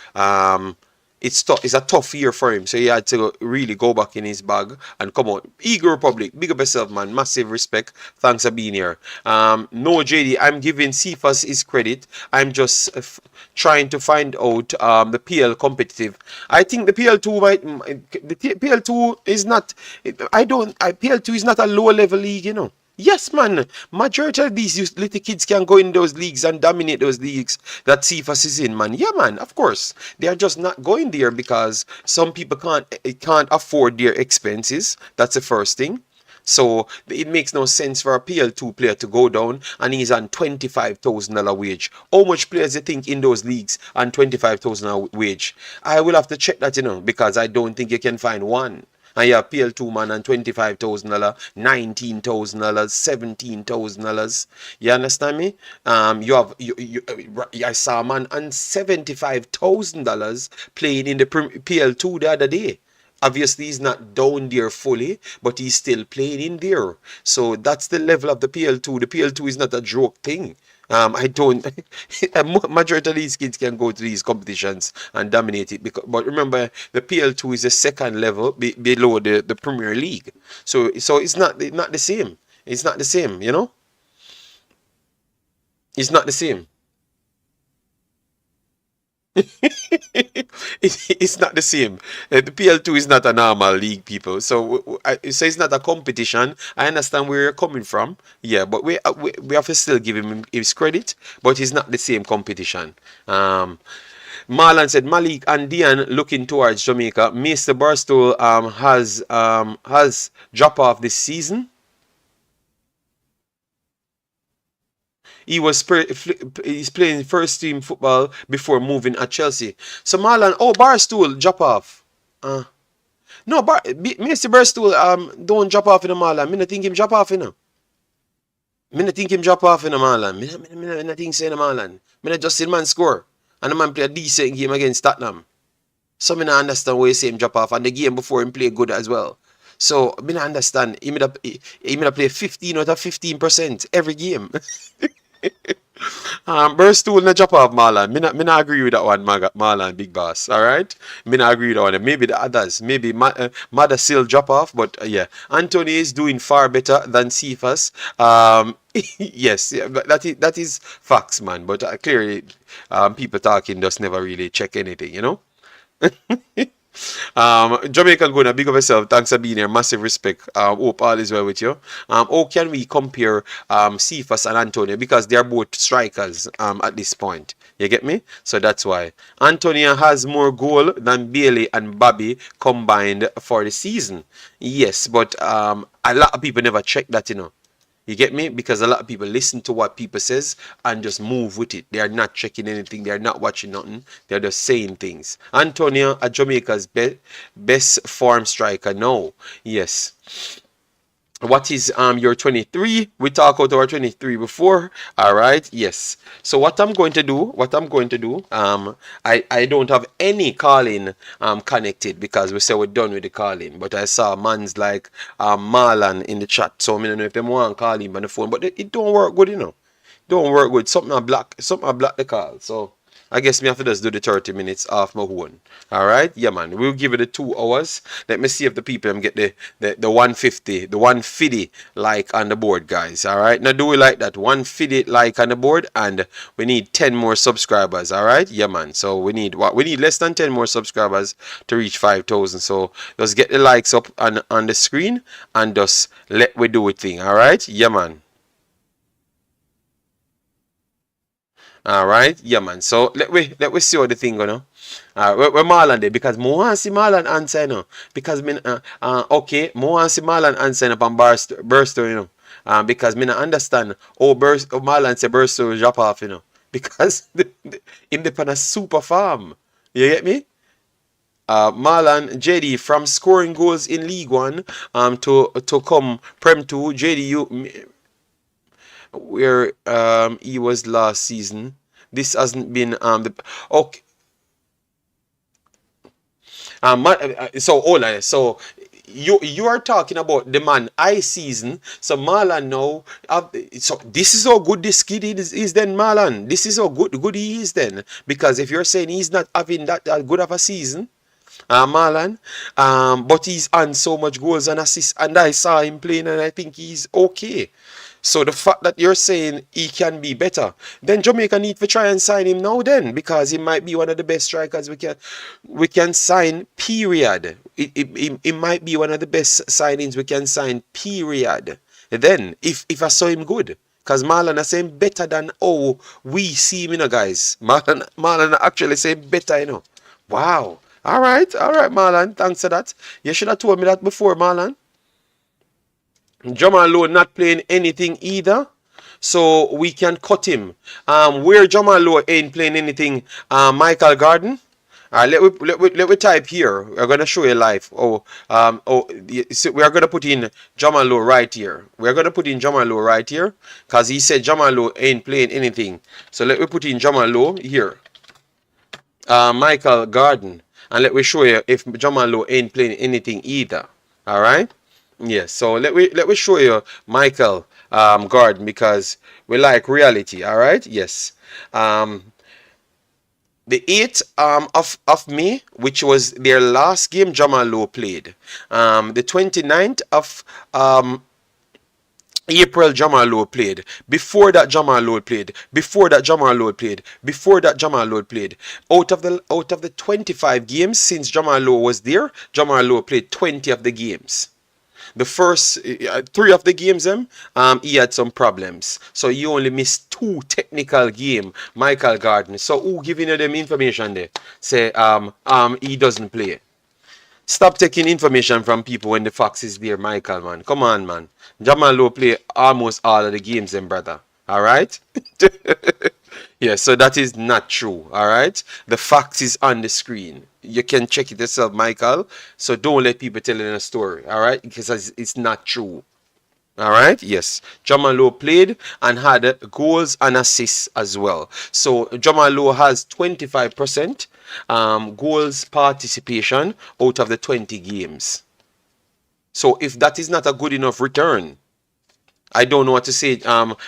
it's tough. It's a tough year for him. So he had to really go back in his bag and come out. Eagle Republic, big up yourself, man. Massive respect. Thanks for being here. No, JD, I'm giving Cephas his credit. I'm just trying to find out the PL competitive. I think the PL2 the PL2 is not. PL2 is not a lower level league, you know. Yes, man. Majority of these little kids can go in those leagues and dominate those leagues that Cephas is in, man. Yeah, man. Of course, they are just not going there because some people can't afford their expenses. That's the first thing. So it makes no sense for a PL2 player to go down and he's on $25,000 wage. How much players you think in those leagues on $25,000 wage? I will have to check that, you know, because I don't think you can find one. And you have PL2 man on $25,000, $19,000, $17,000. You understand me? I saw a man on $75,000 playing in the PL2 the other day. Obviously, he's not down there fully, but he's still playing in there. So that's the level of the PL2. The PL2 is not a joke thing. I don't. Majority of these kids can go to these competitions and dominate it. But remember, the PL2 is the second level below the Premier League. So it's not the same. It's not the same. You know, it's not the same. It's not the same. The PL2 is not a normal league, people. So it's not a competition. I understand where you're coming from. Yeah, but we have to still give him his credit. But it's not the same competition. Marlon said Malik and Dian looking towards Jamaica. Mr. Barstool has drop off this season. He's playing first team football before moving at Chelsea. So Marlon, Barstool drop off. No, Mr. Barstool don't drop off in the Marlon. Me not think him drop off in the. Me not think him drop off in the Marlon. Me not think say in the Marlon. Me not just see the man score. And the man play a decent game against Tottenham. So me not understand why you say him drop off. And the game before him play good as well. So me not understand. He may play 15 out of 15% every game. Burstool na drop off Marlon. Me not agree with that one, Marlon, big boss. All right, me not agree with that one. Maybe the others, maybe Mother still drop off, but yeah, Anthony is doing far better than Cephas. Yes, yeah, but that is facts, man. But clearly, people talking just never really check anything, you know. Jamaican Guna, big of yourself. Thanks for being here. Massive respect. Hope all is well with you. How can we compare Cephas and Antonio? Because they are both strikers at this point. You get me? So that's why. Antonio has more goal than Bailey and Bobby combined for the season. Yes, but a lot of people never check that, you know. You get me? Because a lot of people listen to what people says and just move with it. They are not checking anything. They are not watching nothing. They are just saying things. Antonio, a Jamaica's best form striker. No. Yes. What is your 23? We talked about our 23 before. All right. Yes. So what I'm going to do, I don't have any calling connected because we said we're done with the calling. But I saw man's like Marlon in the chat. So I don't know if they want to call him on the phone, but it don't work good, you know. Don't work good. Something I block the call. So I guess me have to just do the 30 minutes off my own. Alright? Yeah, man. We'll give it the 2 hours. Let me see if the people get the 150, the 150 like on the board, guys. Alright? Now do we like that? 150 like on the board, and we need 10 more subscribers. Alright? Yeah, man. So we need what? We need less than 10 more subscribers to reach 5,000. So just get the likes up on the screen and just let we do it thing. Alright? Yeah, man. All right, yeah, man. So let we see how the thing go now. Where Marlon there, because more want see Marlon answer, you know. Because me okay, more want see Marlon answer upon Burster, you know. Because me not understand how Marlon say Burster will drop off, you know. Because him depend a super farm. You get me? Marlon JD from scoring goals in League One to come Prem 2 JD you where he was last season. This hasn't been the okay. So Ola, so you are talking about the man I season. So Marlon now, so this is how good this kid is then, Marlon. This is how good he is then. Because if you're saying he's not having that good of a season, Marlon, but he's on so much goals and assists, and I saw him playing, and I think he's okay. So the fact that you're saying he can be better, then Jamaica need to try and sign him now then, because he might be one of the best strikers we can sign, period. It might be one of the best signings we can sign, period. Then if I saw him good. Because Marlon is saying better than we see him, you know, guys. Marlon actually saying better, you know. Wow. All right, Marlon. Thanks for that. You should have told me that before, Marlon. Jamal Lowe not playing anything either, so we can cut him. Where Jamal Lowe ain't playing anything, Michael Garden. Let we type here. We're gonna show you live. So we are gonna put in Jamal Lowe right here. We're gonna put in Jamal Lowe right here, cause he said Jamal Lowe ain't playing anything. So let me put in Jamal Lowe here. Michael Garden, and let me show you if Jamal Lowe ain't playing anything either. All right. Yes, so let me show you Michael Garden, because we like reality. All right. Yes. The 8th of May, which was their last game, Jamal Lowe played. The 29th of April, Jamal Lowe played. Before that, Jamal Lowe played. Before that, Jamal Lowe played. Before that, Jamal Lowe played. Out of the 25 games since Jamal Lowe was there, Jamal Lowe played 20 of the games. The first 3 of the games, he had some problems. So he only missed 2 technical games, Michael Garden. So who giving you them information there? Say he doesn't play. Stop taking information from people when the facts is there, Michael, man. Come on, man. Jamal Lowe play almost all of the games, brother. All right? Yeah, so that is not true. All right? The facts is on the screen. You can check it yourself, Michael. So don't let people tell you a story. All right? Because it's not true. All right, yes. Jamal Lowe played and had goals and assists as well. So Jamal Lowe has 25% goals participation out of the 20 games. So if that is not a good enough return, I don't know what to say,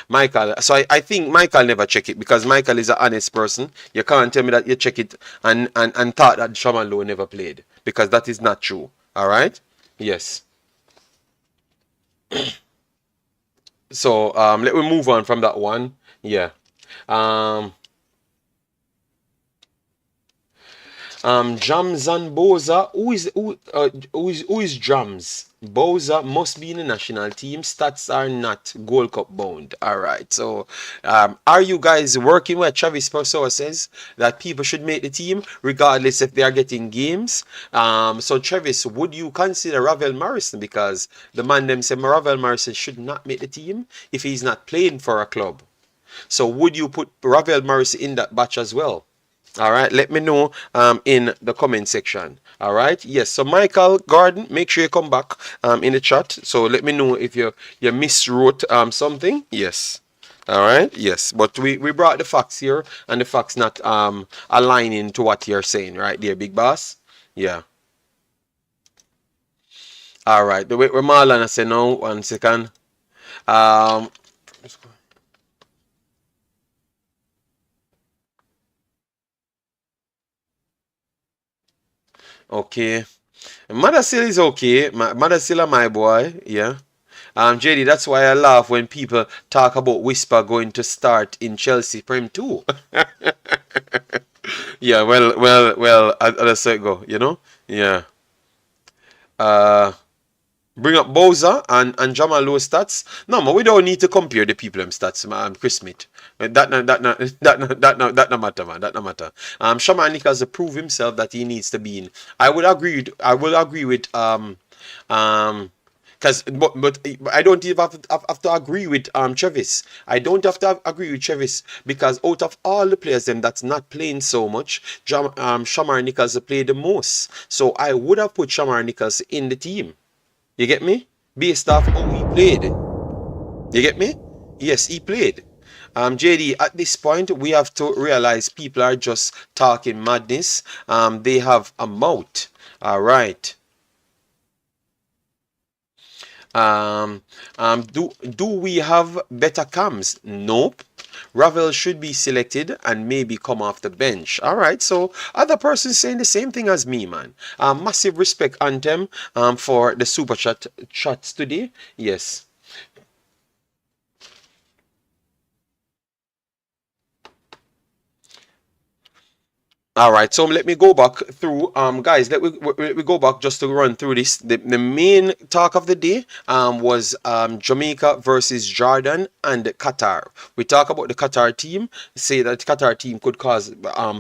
Michael. So I think Michael never check it because Michael is an honest person. You can't tell me that you check it and thought that Shaman Lowe never played because that is not true. All right? Yes. So let me move on from that one. Yeah. Um, Jams and Boza. Who is Jams? Boza must be in the national team. Stats are not Gold Cup bound. All right. So, are you guys working with Travis Pessoa says that people should make the team regardless if they are getting games? So Travis, would you consider Ravel Morrison because the man them say Ravel Morrison should not make the team if he's not playing for a club? So would you put Ravel Morrison in that batch as well? All right, let me know in the comment section. All right, yes. So Michael Gordon, make sure you come back in the chat. So let me know if you miswrote something. Yes. All right. Yes. But we brought the facts here, and the facts not aligning to what you're saying right there, big boss. Yeah. All right. The way we're Marlon, I say no. 1 second. Um. Okay. Madasil is okay. Madasil are my boy. Yeah. JD, that's why I laugh when people talk about Whisper going to start in Chelsea Prem too. Yeah, well, let's let go, you know? Yeah. Uh, Bring up Bowser and Jamal Low stats. No, man, we don't need to compare the people them stats, man. Chris Smith. That no matter, man. That no matter. Shaman Nichols has proved himself that he needs to be in. I would agree. I will agree with because but I don't even have to agree with Travis. I don't have to agree with Travis because out of all the players them that's not playing so much, Shamar Nichols played the most. So I would have put Shamar Nichols in the team. You get me? Based off how he played. You get me? Yes, he played. JD, at this point, we have to realize people are just talking madness. They have a mouth. All right. Do we have better cams? Nope. Ravel should be selected and maybe come off the bench. All right, so other persons saying the same thing as me, man. Massive respect, Anthem, for the super chats today. Yes. All right, so let me go back through, guys. We go back just to run through this. The main talk of the day was Jamaica versus Jordan and Qatar. We talk about the Qatar team. Say that Qatar team could cause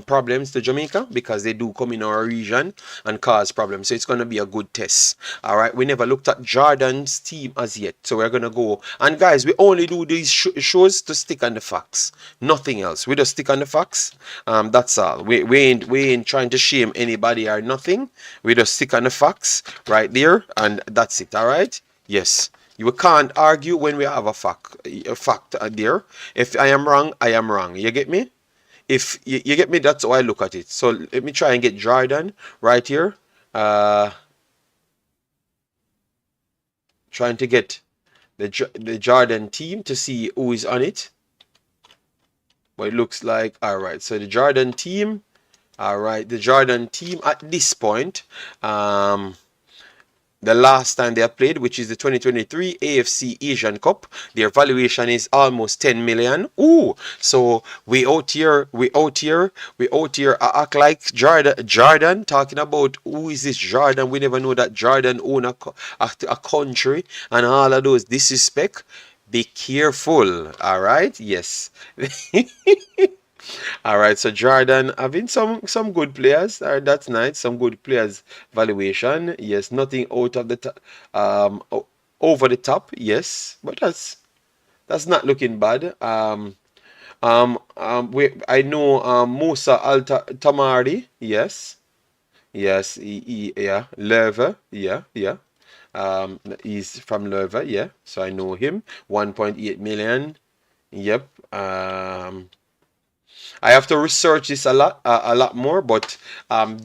problems to Jamaica because they do come in our region and cause problems. So it's gonna be a good test. All right, we never looked at Jordan's team as yet, so we're gonna go. And guys, we only do these shows to stick on the facts, nothing else. We just stick on the facts. That's all. We ain't trying to shame anybody or nothing. We just stick on the facts right there, and that's it. All right. Yes. You can't argue when we have a fact there. If I am wrong, I am wrong. You get me? If you get me, that's how I look at it. So let me try and get Jordan right here. Trying to get the Jordan team to see who is on it. But it looks like, all right. So the Jordan team. All right, the Jordan team at this point, the last time they have played, which is the 2023 AFC Asian Cup, their valuation is almost 10 million. Ooh, so we out here act like Jordan, talking about who is this Jordan? We never know that Jordan own a country and all of those disrespect. Be careful, all right? Yes. All right, so Jordan having some good players. All right, that's nice. Some good players valuation. Yes, nothing out of the over the top. Yes, but that's not looking bad. I know Musa Tamari. Yes, yes, yeah, Lerva. Yeah. He's from Lerva. Yeah, so I know him. 1.8 million. Yep. I have to research this a lot more, but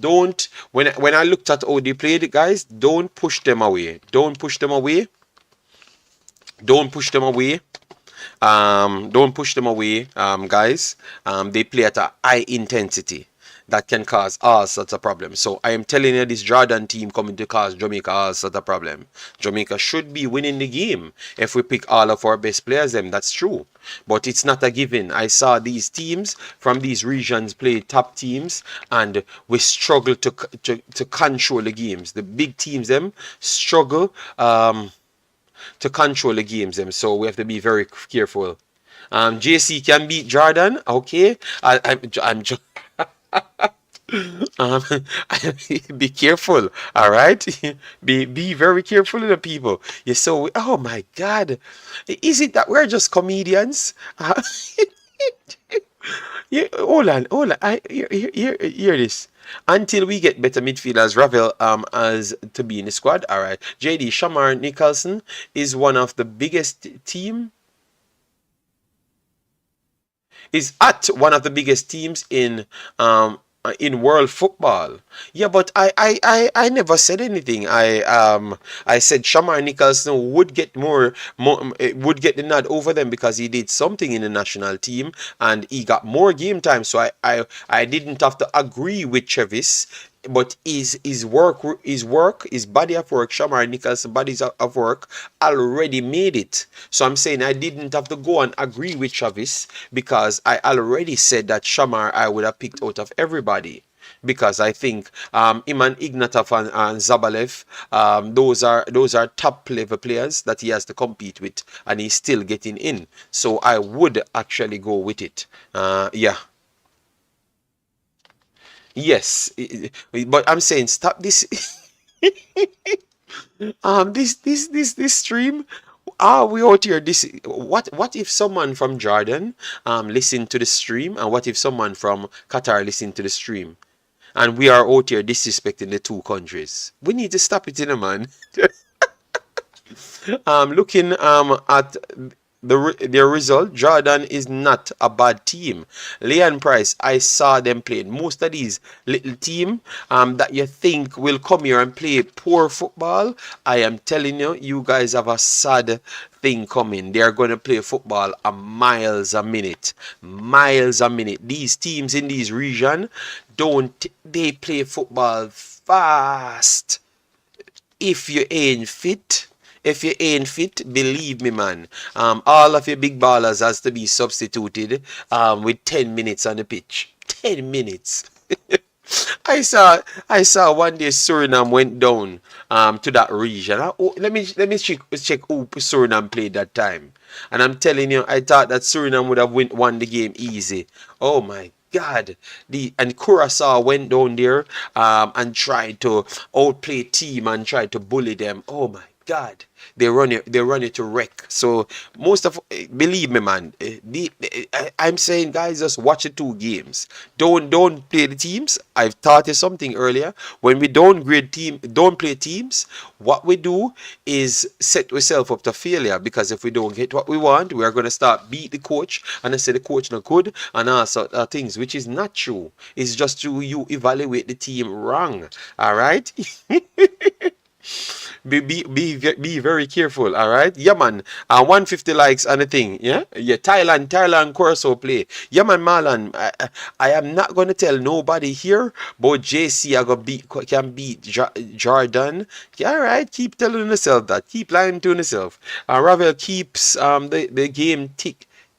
don't when I looked at how they played, guys, don't push them away. Don't push them away. Don't push them away. Don't push them away, guys. They play at a high intensity that can cause all sorts of problems. So I am telling you, this Jordan team coming to cause Jamaica all sorts of problem. Jamaica should be winning the game if we pick all of our best players. Them, that's true, but it's not a given. I saw these teams from these regions play top teams, and we struggle to control the games. The big teams them struggle. To control the games them. So we have to be very careful. JC can beat Jordan. Okay. I'm just um, be careful. All right. Be very careful of the people. Yeah. So oh my God, is it that we're just comedians? Yeah, hold on. Hear this. Until we get better midfielders, Ravel as to be in the squad. All right. JD Shamar Nicholson is one of the biggest team. Is at one of the biggest teams in world football. Yeah, but I never said anything. I said Shamar Nicholson would get would get the nod over them because he did something in the national team and he got more game time. So I didn't have to agree with Travis. But his body of work, Shamar Nicholson bodies of work already made it. So I'm saying I didn't have to go and agree with Travis because I already said that Shamar I would have picked out of everybody. Because I think Iman Ignatov and Zabalev, those are top level players that he has to compete with, and he's still getting in. So I would actually go with it. Yeah. Yes, but I'm saying stop this. This stream. Are we out here? This what if someone from Jordan listen to the stream, and what if someone from Qatar listen to the stream, and we are out here disrespecting the two countries? We need to stop it, man. Looking at their result, Jordan is not a bad team. Leon Price, I saw them playing. Most of these little team that you think will come here and play poor football, I am telling you, you guys have a sad thing coming. They are going to play football a miles a minute. Miles a minute. These teams in these region, they play football fast. If you ain't fit, believe me, man. All of your big ballers has to be substituted with 10 minutes on the pitch. 10 minutes. I saw one day Suriname went down to that region. Let me check who Suriname played that time. And I'm telling you, I thought that Suriname would have won the game easy. Oh my God. And Curacao went down there and tried to outplay team and tried to bully them. Oh my God, they run it to wreck. So most of, believe me, man, I'm saying, guys, just watch the two games. Don't play the teams. I've taught you something earlier. When we don't play teams, what we do is set ourselves up to failure, because if we don't get what we want, we are going to start beat the coach and I say the coach not good and all sort of things, which is not true. It's just true you evaluate the team wrong. All right. Be very careful, all right? Yeah, man. 150 likes and a thing, yeah? Yeah, Thailand Corso play. Yeah, man, Marlon. I am not going to tell nobody here, but JC can beat Jordan. Yeah, all right, keep telling yourself that. Keep lying to yourself. Ravel keeps the game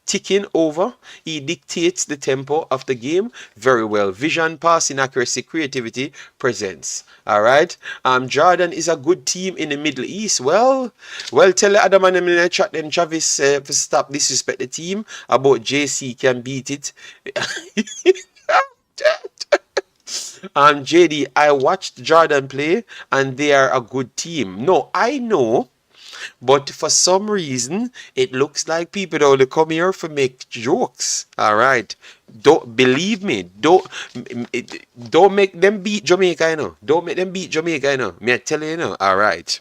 ticking over. He dictates the tempo of the game very well. Vision, passing accuracy, creativity, presence. All right. Jordan is a good team in the Middle East. Well, tell Adam and them in the chat then, Travis, to stop disrespect the team about JC can beat it. JD, I watched Jordan play and they are a good team. No, I know. But for some reason, it looks like people only come here for make jokes. All right. Don't believe me. Don't make them beat Jamaica, you know. Don't make them beat Jamaica, you know. Me I tell you, all right.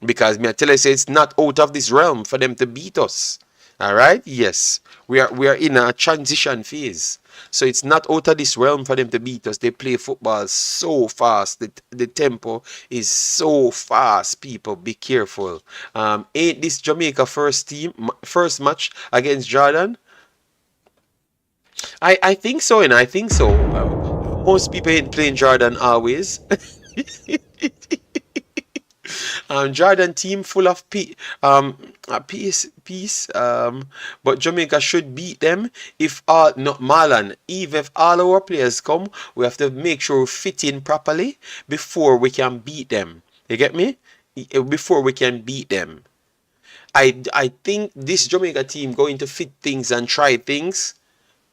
Because me I tell you, say it's not out of this realm for them to beat us. All right, yes, we are in a transition phase. So it's not out of this realm for them to beat us. They play football so fast. The tempo is so fast. People, be careful. Ain't this Jamaica first match against Jordan? I think so, and I think so. Most people ain't playing Jordan always. Jordan team full of peace. But Jamaica should beat them if all not Marlon. Even if all our players come, we have to make sure we fit in properly before we can beat them. You get me? Before we can beat them. I think this Jamaica team going to fit things and try things.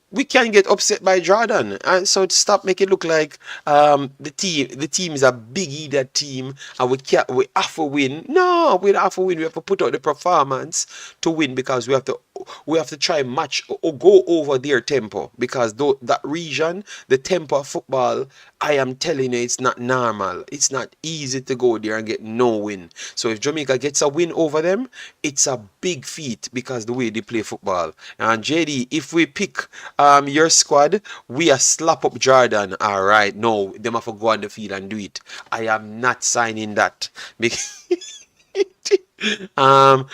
We can get upset by Jordan, and so stop making it look like the team is a big headed team and we have to win. No, we don't have to win. We have to put out the performance to win because we have to try match or go over their tempo because that region, the tempo of football, I am telling you, it's not normal. It's not easy to go there and get no win. So if Jamaica gets a win over them, it's a big feat because the way they play football. And JD, if we pick your squad, we are slap up Jordan. All right, no, them have to go on the field and do it. I am not signing that. um,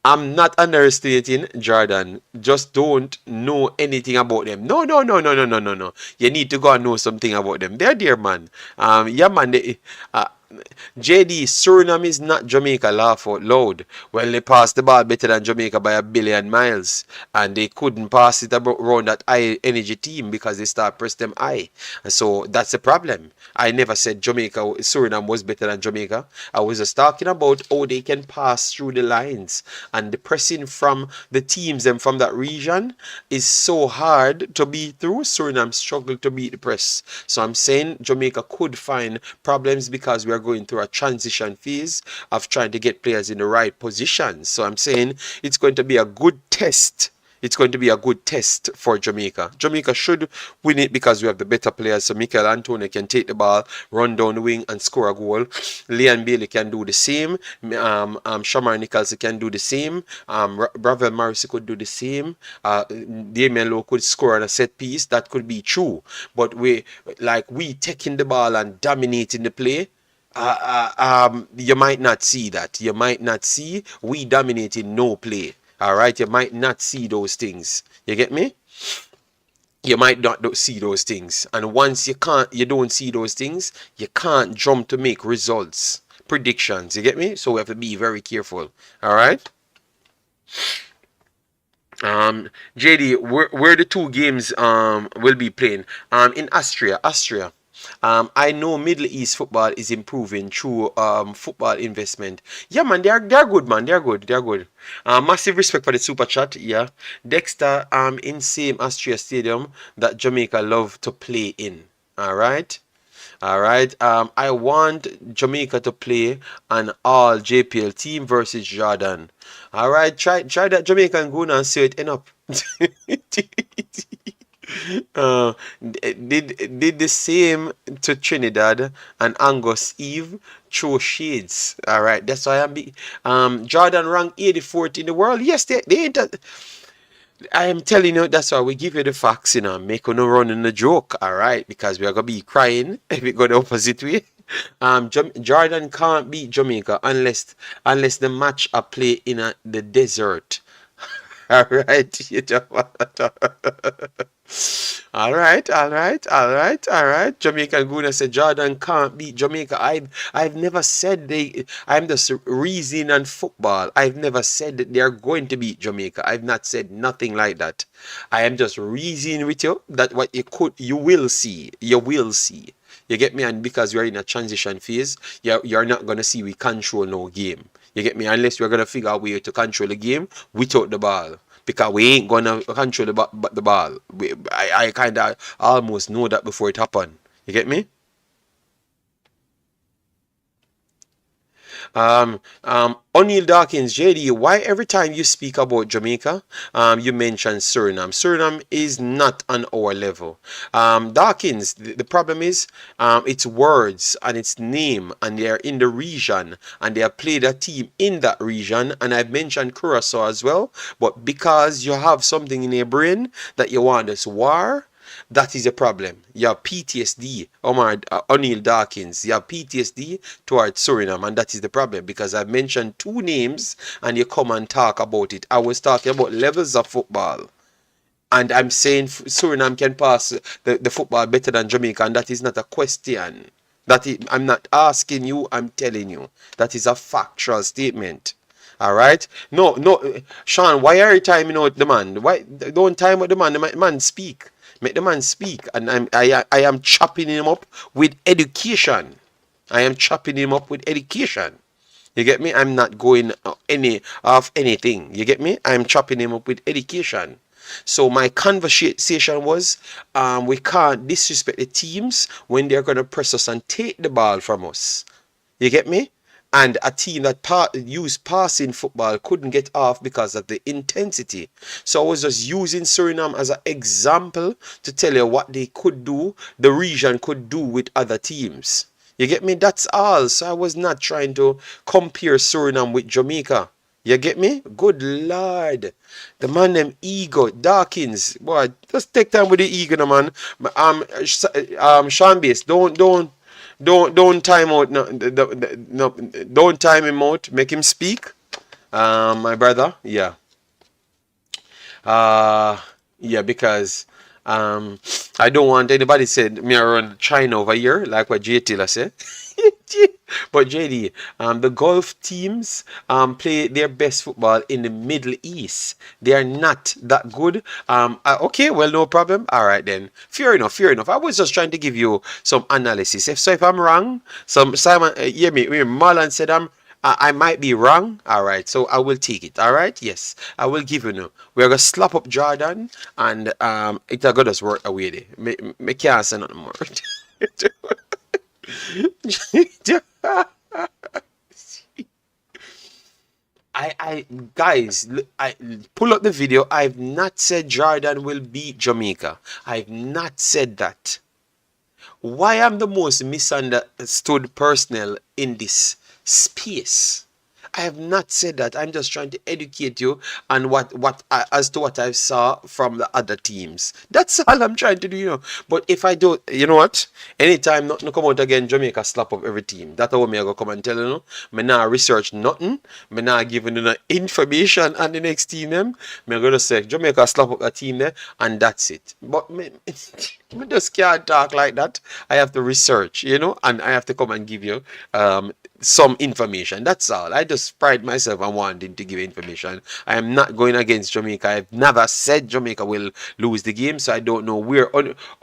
I'm not underestimating Jordan. Just don't know anything about them. No, no, no, no, no, no, no, no. You need to go and know something about them. They're there, man. Yeah, man. JD, Suriname is not Jamaica, laugh out loud. Well, they passed the ball better than Jamaica by a billion miles. And they couldn't pass it around that high energy team because they start press them high. And so that's the problem. I never said Suriname was better than Jamaica. I was just talking about how they can pass through the lines. And the pressing from the teams and from that region is so hard to beat through. Suriname struggled to beat the press. So I'm saying Jamaica could find problems because we are going through a transition phase of trying to get players in the right positions. So I'm saying it's going to be a good test. It's going to be a good test for Jamaica. Jamaica should win it because we have the better players. So Mikel Antonio can take the ball, run down the wing and score a goal. Leon Bailey can do the same. Shamar Nichols can do the same. Ravel Morrison could do the same. Damien Lowe could score on a set piece. That could be true. But we taking the ball and dominating the play. You might not see that. You might not see we dominating no play. All right, you might not see those things. You get me? You might not see those things, and once you don't see those things, you can't jump to make results, predictions. You get me? So we have to be very careful. All right. JD, where the two games will be playing in Austria. I know Middle East football is improving through football investment. Yeah, man, they're good, man. They're good. Massive respect for the super chat. Yeah, Dexter in same Austria stadium that Jamaica love to play in. All right. All right. I want Jamaica to play an all JPL team versus Jordan. All right. Try that Jamaican goon and see it end up. uh, did the same to Trinidad and Angus Eve throw shades. All right. That's why Jordan ranked 84th in the world. Yes, they ain't that. I am telling you, that's why we give you the facts, make no run in the joke, all right? Because we are gonna be crying if we go the opposite way. Jordan can't beat Jamaica unless the match are played in the desert. All right, you don't all right. Jamaican Guna said Jordan can't beat Jamaica. I've never said I'm just reasoning on football. I've never said that they're going to beat Jamaica. I've not said nothing like that. I am just reasoning with you that what you will see. You will see. You get me? And because we're in a transition phase, you're not gonna see we control no game. You get me? Unless we're gonna figure out a way to control the game without the ball. Because we ain't gonna control the ball. I kind of almost know that before it happened. You get me? O'Neal Dawkins, JD, why every time you speak about Jamaica, you mention Suriname? Suriname is not on our level. Dawkins, the problem is it's words and its name, and they are in the region, and they have played a team in that region, and I've mentioned Curacao as well, but because you have something in your brain that you want this war, that is a problem. You have PTSD, O'Neal Dawkins. You have PTSD towards Suriname, and that is the problem because I've mentioned two names and you come and talk about it. I was talking about levels of football. And I'm saying Suriname can pass the football better than Jamaica, and that is not a question. I'm not asking you, I'm telling you. That is a factual statement. All right? No, no, Sean, why are you timing out the man? Why don't time out the man? The man speak. Make the man speak, and I am chopping him up with education. I am chopping him up with education. You get me? I'm not going anything. You get me? I'm chopping him up with education. So my conversation was, we can't disrespect the teams when they're gonna press us and take the ball from us. You get me? And a team that used passing football couldn't get off because of the intensity. So I was just using Suriname as an example to tell you what they could do, the region could do with other teams. You get me? That's all. So I was not trying to compare Suriname with Jamaica. You get me? Good Lord. The man named Ego Dawkins. Boy, just take time with the ego, man. Sean Bass, don't time out. No, don't time him out. Make him speak. My brother. Yeah. Uh, yeah, because I don't want anybody said me around China over here, like what J Taylor said. But JD, the Gulf teams play their best football in the Middle East. They are not that good. Okay, well, no problem. All right then. Fair enough. Fair enough. I was just trying to give you some analysis. If I'm wrong, some Simon, hear me. Marlon said I might be wrong. All right, so I will take it. All right, yes, I will give you no. We're gonna slap up Jordan, and it's gonna just work away there. Me can't say nothing more. I guys, I pull up the video. I've not said Jordan will beat Jamaica. I've not said that. Why I'm the most misunderstood personnel in this space? I have not said that. I'm just trying to educate you on as to what I saw from the other teams. That's all I'm trying to do, But if I don't, you know what? Anytime nothing come out again, Jamaica slap up every team. That's how me I go come and tell you. Me not research nothing. Me not giving you no information on the next team them. Me gonna say Jamaica slap up a team there, and that's it. But me, me just can't talk like that. I have to research, and I have to come and give you some information. That's all. I just pride myself on wanting to give information. I am not going against Jamaica. I've never said Jamaica will lose the game, so I don't know where.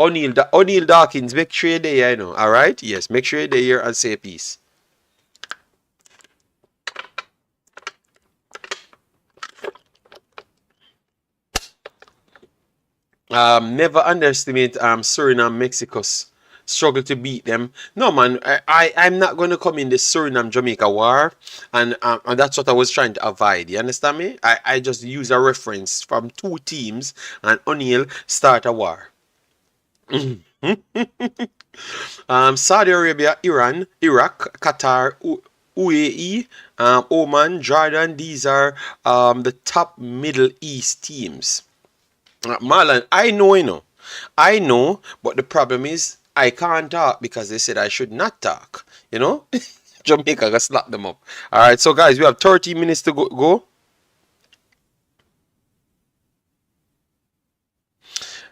O'Neal Dawkins, make sure you're there, All right? Yes, make sure you're there and say peace. Never underestimate Suriname, Mexico's struggle to beat them. No, man, I'm not going to come in the Suriname Jamaica war, and that's what I was trying to avoid. You understand me? I just use a reference from two teams, and O'Neal start a war. Saudi Arabia, Iran, Iraq, Qatar, UAE, Oman, Jordan. These are the top Middle East teams. Marlon, I know, but the problem is I can't talk because they said I should not talk. Jamaica got slap them up. All right, so guys, we have 30 minutes to go.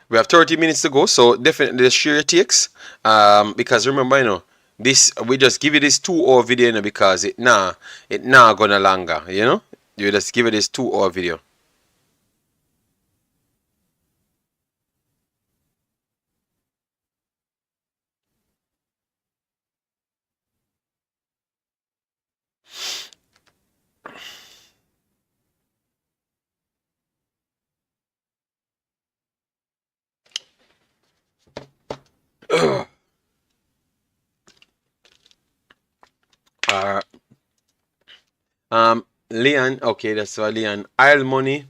We have 30 minutes to go, so definitely share your takes. Because remember, this we just give you this 2 hour video, because it gonna longer, You just give it this 2 hour video. Uh, Leon, okay, that's for Leon. Isle money.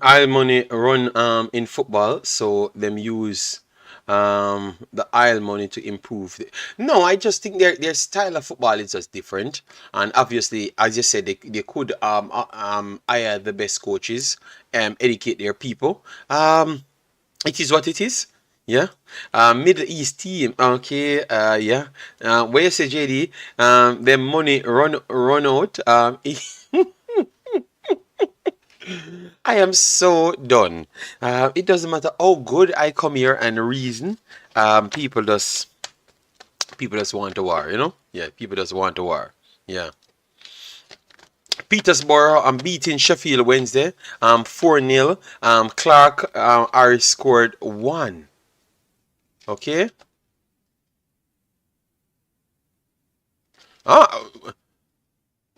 Isle money run in football, so them use the Isle money to improve. No, I just think their style of football is just different, and obviously, as you said, they could hire the best coaches, educate their people. It is what it is. Yeah. Middle East team. Okay. Yeah. Where you say JD? Their money run out. I am so done. It doesn't matter how good I come here and reason. People just want a war, you know? Yeah, people just want a war. Yeah. Petersborough beating Sheffield Wednesday. 4-0. Clark Harris scored 1. Okay. Ah,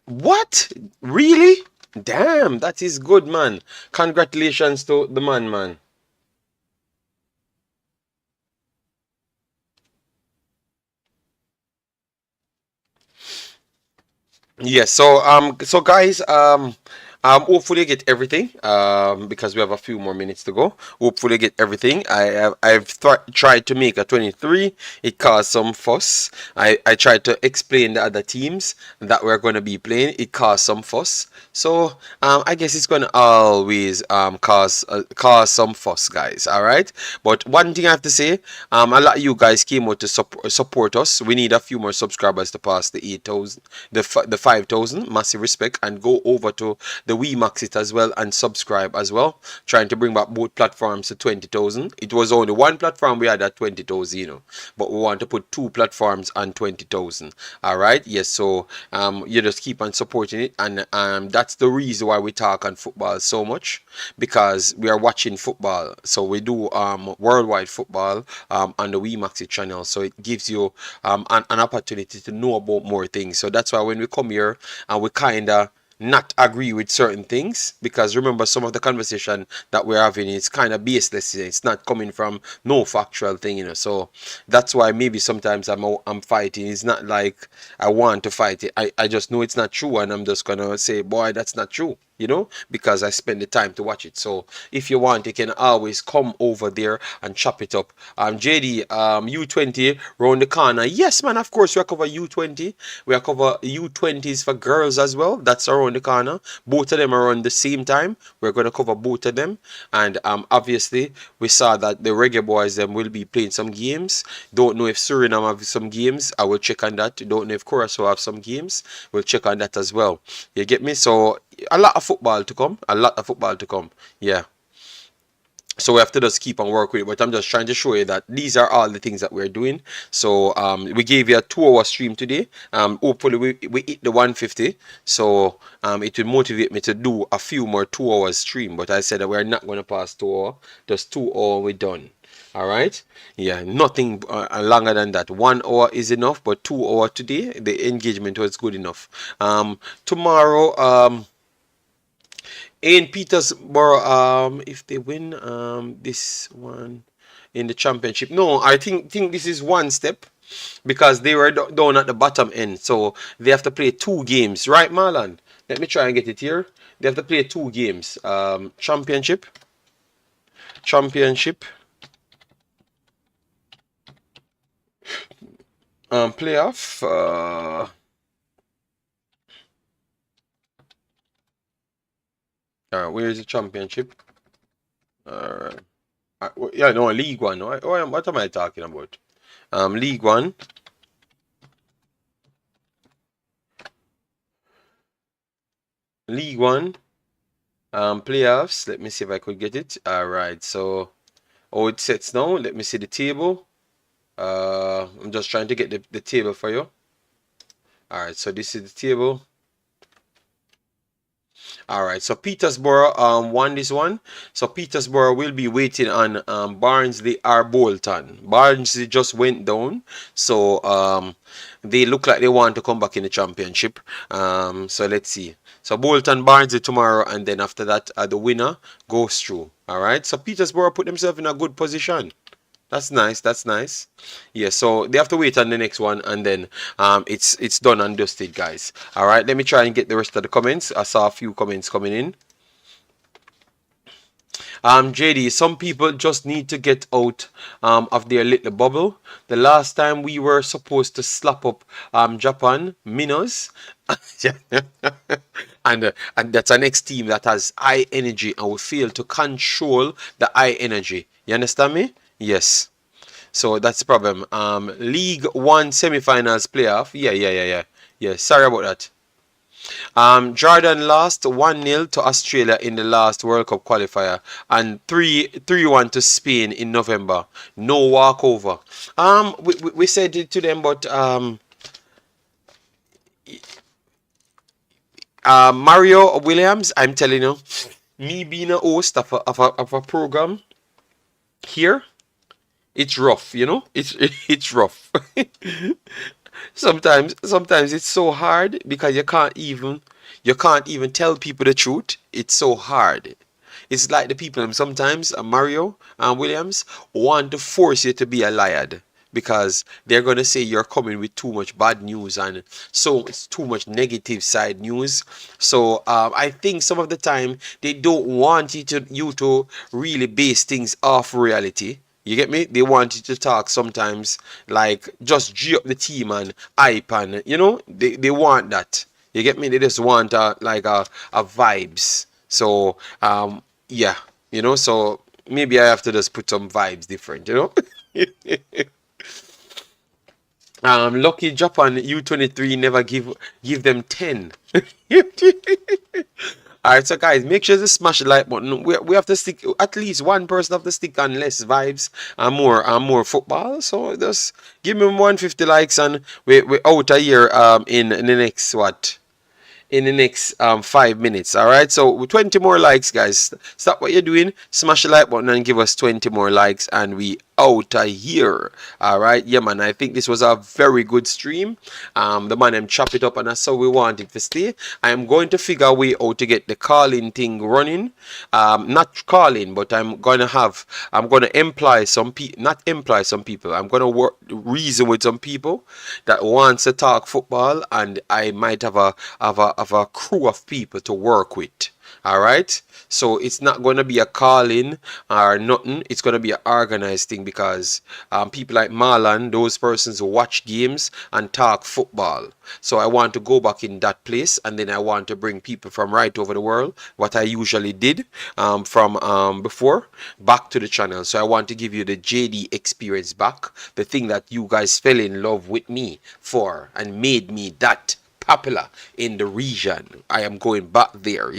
what? Really? Damn, that is good, man. Congratulations to the man. Yes, so guys, hopefully get everything, because we have a few more minutes to go. Hopefully get everything. I've tried to make a 23. It caused some fuss. I tried to explain the other teams that we're going to be playing. It caused some fuss. So I guess it's going to always cause some fuss, guys. All right. But one thing I have to say, a lot of you guys came out to support us. We need a few more subscribers to pass the 8,000, the 5,000. Massive respect, and go over to the Imaxit as well and subscribe as well. Trying to bring back both platforms to 20,000. It was only one platform we had at 20,000, you know, but we want to put two platforms on 20,000. All right. Yes. So you just keep on supporting it, and that's the reason why we talk on football so much, because we are watching football. So we do worldwide football on the Imaxit channel. So it gives you an opportunity to know about more things. So that's why when we come here and we kind of not agree with certain things, because remember, some of the conversation that we're having is kind of baseless. It's not coming from no factual thing, you know. So that's why maybe sometimes I'm fighting. It's not like I want to fight it. I just know it's not true, and I'm just gonna say, boy, that's not true, you know, because I spend the time to watch it. So if you want, you can always come over there and chop it up. JD, U20 round the corner. Yes, man, of course we cover U20. We cover U20s for girls as well. That's around the corner. Both of them are on the same time. We're going to cover both of them. And obviously we saw that the Reggae Boyz them will be playing some games. Don't know if Suriname have some games. I will check on that. Don't know if Curacao have some games. We'll check on that as well. You get me? So a lot of football to come. A lot of football to come. Yeah. So we have to just keep on work with it, but I'm just trying to show you that these are all the things that we're doing. So we gave you a 2-hour stream today. Hopefully we hit the 150. So it will motivate me to do a few more 2 hours stream. But I said that we're not going to pass 2 hours. Just 2 hours, we're done. All right. Yeah, nothing longer than that. 1 hour is enough, but 2 hours today, the engagement was good enough. Tomorrow, in Petersborough, if they win this one in the championship, no, I think this is one step, because they were down at the bottom end, so they have to play 2 games, right, Marlon? Let me try and get it here. They have to play 2 games. Championship, playoff. Where is the championship? Uh, yeah, no, League One. What am I talking about? League One. League One. Playoffs. Let me see if I could get it. All right. So, it sets now. Let me see the table. I'm just trying to get the table for you. All right. So this is the table. All right, so Petersborough won this one. So Petersborough will be waiting on Barnsley or Bolton. Barnsley just went down, so they look like they want to come back in the championship. So let's see. So Bolton, Barnsley tomorrow, and then after that, the winner goes through. All right, so Petersborough put themselves in a good position. That's nice. That's nice. Yeah, so they have to wait on the next one, and then it's done and dusted, guys. All right, let me try and get the rest of the comments. I saw a few comments coming in. JD, some people just need to get out of their little bubble. The last time we were supposed to slap up Japan, Minos, and that's an next team that has high energy, and we fail to control the high energy. You understand me? Yes. So that's the problem. League One semi-finals playoff. Yeah. Sorry about that. Jordan lost 1-0 to Australia in the last World Cup qualifier and 3-1 to Spain in November. No walkover. We said it to them, but Mario Williams, I'm telling you, me being a host of a program here, it's rough, you know. It's rough. Sometimes it's so hard because you can't even tell people the truth. It's so hard. It's like the people sometimes Mario and Williams want to force you to be a liar because they're gonna say you're coming with too much bad news and so it's too much negative side news. So I think some of the time they don't want you to really base things off reality. You get me? They want you to talk sometimes like just G up the team and hype and they want that. You get me? They just want a vibes. So yeah, so maybe I have to just put some vibes different. Lucky Japan U23 never give them 10. Alright, so guys, make sure to smash the like button. We have to stick, at least one person have to stick on less vibes and more football. So just give me 150 likes and we're out a year in the next what? In the next 5 minutes. All right, so with 20 more likes, guys, stop what you're doing, smash the like button and give us 20 more likes and we out of here. All right, yeah, man, I think this was a very good stream. The man them chop it up and that's how we want it to stay. I am going to figure a way out to get the calling thing running. Not calling, but I'm gonna employ some people, not employ some people. I'm gonna reason with some people that wants to talk football, and I might have a crew of people to work with. All right, so it's not going to be a call-in or nothing. It's going to be an organized thing because people like Marlon, those persons who watch games and talk football. So I want to go back in that place, and then I want to bring people from right over the world, what I usually did from before, back to the channel. So I want to give you the JD experience back, the thing that you guys fell in love with me for and made me that popular in the region. I am going back there.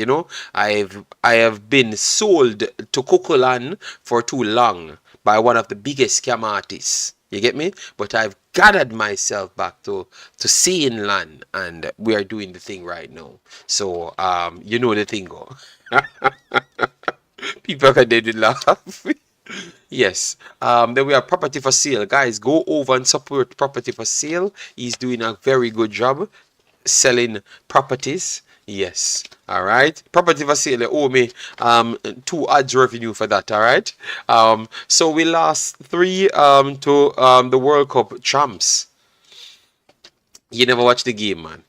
I have been sold to Cocolan for too long by one of the biggest scam artists. You get me? But I've gathered myself back to seeing land, and we are doing the thing right now. So you know the thing go. People can did laugh. Yes. Then we have property for sale. Guys, go over and support property for sale. He's doing a very good job selling properties. Yes. All right, property for sale, they owe me 2 ads revenue for that. All right, so we lost 3 to the World Cup champs. You never watch the game, man.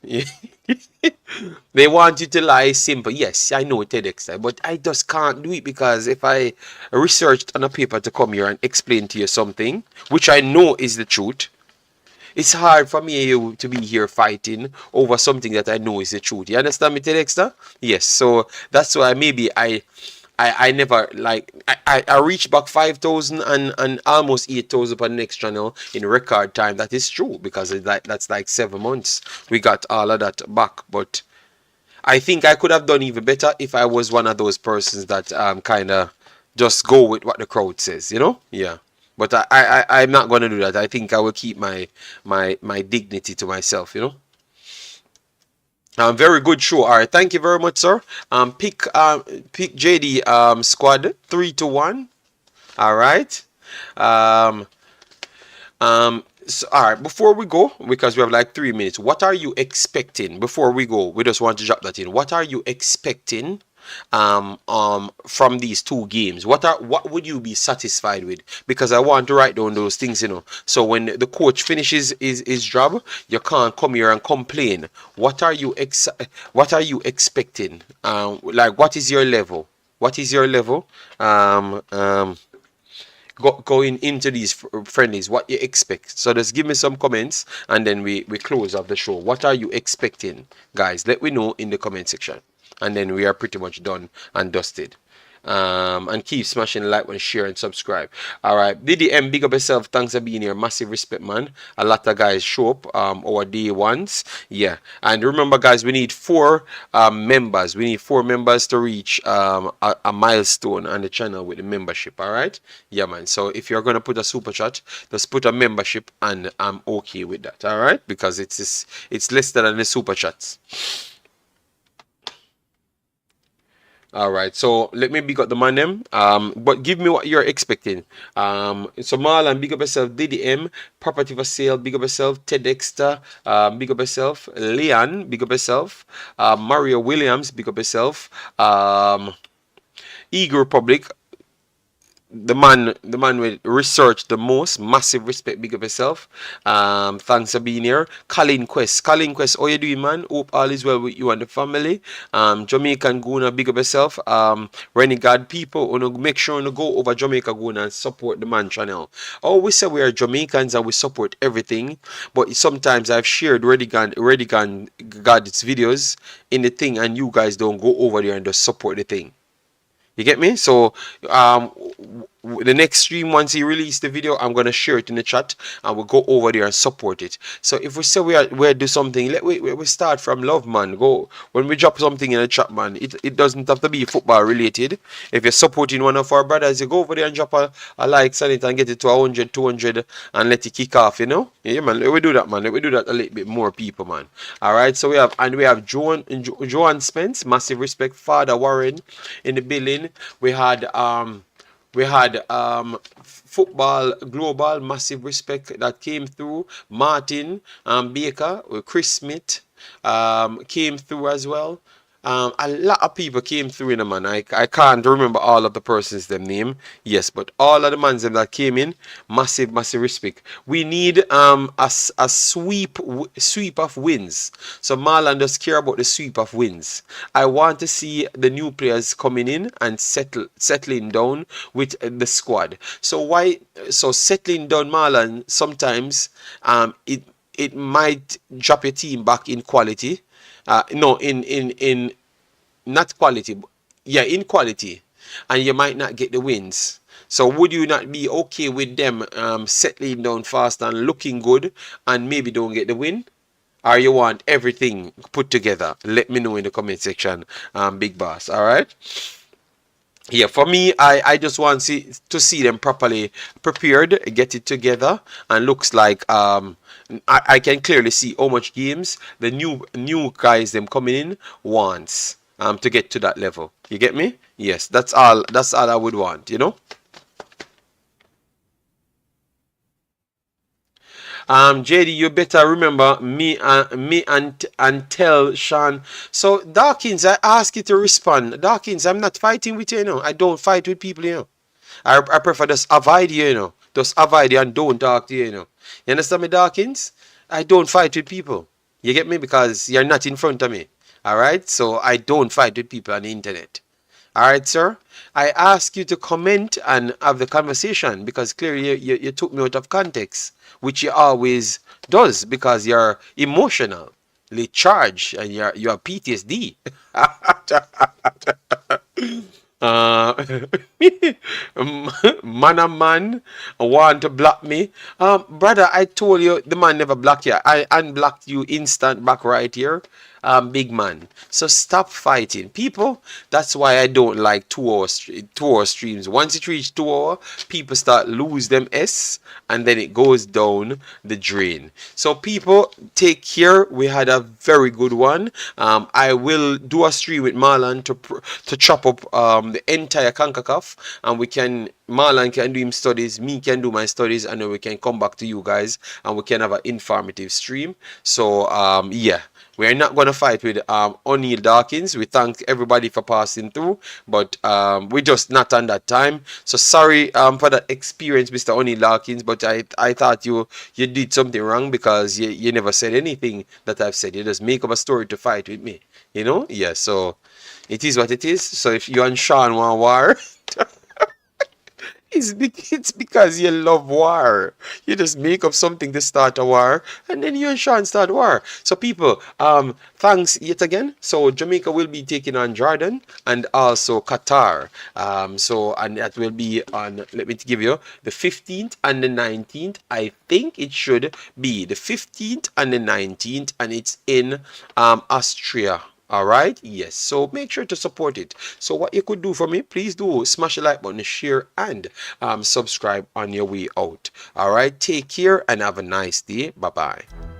They want you to lie simple. Yes, I know TEDx, but I just can't do it because if I researched on a paper to come here and explain to you something which I know is the truth, it's hard for me to be here fighting over something that I know is the truth. You understand me, Dexter? Yes. So that's why maybe I never I reached back 5,000 and almost 8,000 per next channel in record time. That is true because that's like 7 months. We got all of that back, but I think I could have done even better if I was one of those persons that kind of just go with what the crowd says. Yeah. But I'm not going to do that. I think I will keep my dignity to myself. Very good show. All right, thank you very much, sir. Pick JD squad 3-1. All right. Um, so, all right, before we go, because we have like 3 minutes, what are you expecting before we go? We just want to drop that in. What are you expecting from these two games? What would you be satisfied with? Because I want to write down those things, so when the coach finishes his job, you can't come here and complain. What are you expecting? Like, what is your level? What is your level? Going into these friendlies, what you expect. So just give me some comments, and then we close off the show. What are you expecting, guys? Let me know in the comment section, and then we are pretty much done and dusted. And keep smashing like and share and subscribe. All right, DDM, big up yourself. Thanks for being here. Massive respect, man. A lot of guys show up our day ones. Yeah, and remember, guys, we need 4 members. We need 4 members to reach a milestone on the channel with the membership. All right, yeah, man. So if you're gonna put a super chat, just put a membership, and I'm okay with that. All right, because it's less than the super chats. All right, so let me big up the man them. But give me what you're expecting. So Marlon, big up yourself. DDM, property for sale, big up yourself. Ted Dexter, big up yourself. Leon, big up yourself. Mario Williams, big up yourself. Eagle Republic, the man with research the most. Massive respect, big up yourself. Thanks for being here. Colin Quest, how you doing, man? Hope all is well with you and the family. Jamaican Guna, big up yourself. Renegade people, make sure to go over Jamaica Guna and support the man channel. We say we are Jamaicans and we support everything, but sometimes I've shared Renegade God's videos in the thing, and you guys don't go over there and just support the thing. You get me? So the next stream, once he release the video, I'm gonna share it in the chat, and we'll go over there and support it. So if we say we do something, we start from love, man. Go when we drop something in the chat, man. It doesn't have to be football related. If you're supporting one of our brothers, you go over there and drop a likes on it and get it to 100, 200, and let it kick off. Yeah, man. We do that, man. We do that a little bit more people, man. All right. So we have Joan Spence, massive respect. Father Warren in the building. We had Football Global, massive respect that came through. Martin Baker, Chris Smith came through as well. A lot of people came through in a man. I can't remember all of the persons them name. Yes, but all of the mans them that came in, massive respect. We need a sweep of wins. So Marlon does care about the sweep of wins. I want to see the new players coming in and settling down with the squad. So settling down, Marlon, sometimes it might drop your team back in quality. No, in not quality, yeah, in quality, and you might not get the wins. So would you not be okay with them settling down fast and looking good, and maybe don't get the win? Or you want everything put together? Let me know in the comment section, Big Boss. All right. Yeah, for me, I just want to see them properly prepared, get it together, and looks like I can clearly see how much games the new guys them coming in wants to get to that level. You get me? Yes, that's all I would want, JD, you better remember me and tell Sean. So Dawkins, I ask you to respond. Dawkins, I'm not fighting with you, I don't fight with people, I prefer just avoid you, Just avoid you and don't talk to you, You understand me, Dawkins? I don't fight with people. You get me? Because you're not in front of me. Alright? So I don't fight with people on the internet. Alright, sir? I ask you to comment and have the conversation because clearly you took me out of context, which you always does because you're emotionally charged and you have PTSD. Man want to block me. Brother, I told you the man never blocked you. I unblocked you instant back right here. big man. So stop fighting, people. That's why I don't like 2 hour streams. Once it reach 2 hour, people start lose them and then it goes down the drain. So people, take care. We had a very good one. I will do a stream with Marlon to chop up the entire Concacaf, and Marlon can do him studies, me can do my studies, and then we can come back to you guys and we can have an informative stream. So yeah, we're not going to fight with O'Neil Dawkins. We thank everybody for passing through, but we're just not on that time. So sorry for that experience, Mr. O'Neil Dawkins, but I thought you did something wrong because you never said anything that I've said. You just make up a story to fight with me, you know? Yeah, so it is what it is. So if you and Sean want war, it's because you love war. You just make up something to start a war, and then you and Sean start war. So people, thanks yet again. So Jamaica will be taking on Jordan and also Qatar. And that will be on, let me give you, the 15th and the 19th. I think it should be the 15th and the 19th, and it's in Austria. All right, yes, so make sure to support it. So what you could do for me, please do smash the like button, share, and subscribe on your way out. All right, take care and have a nice day. Bye bye.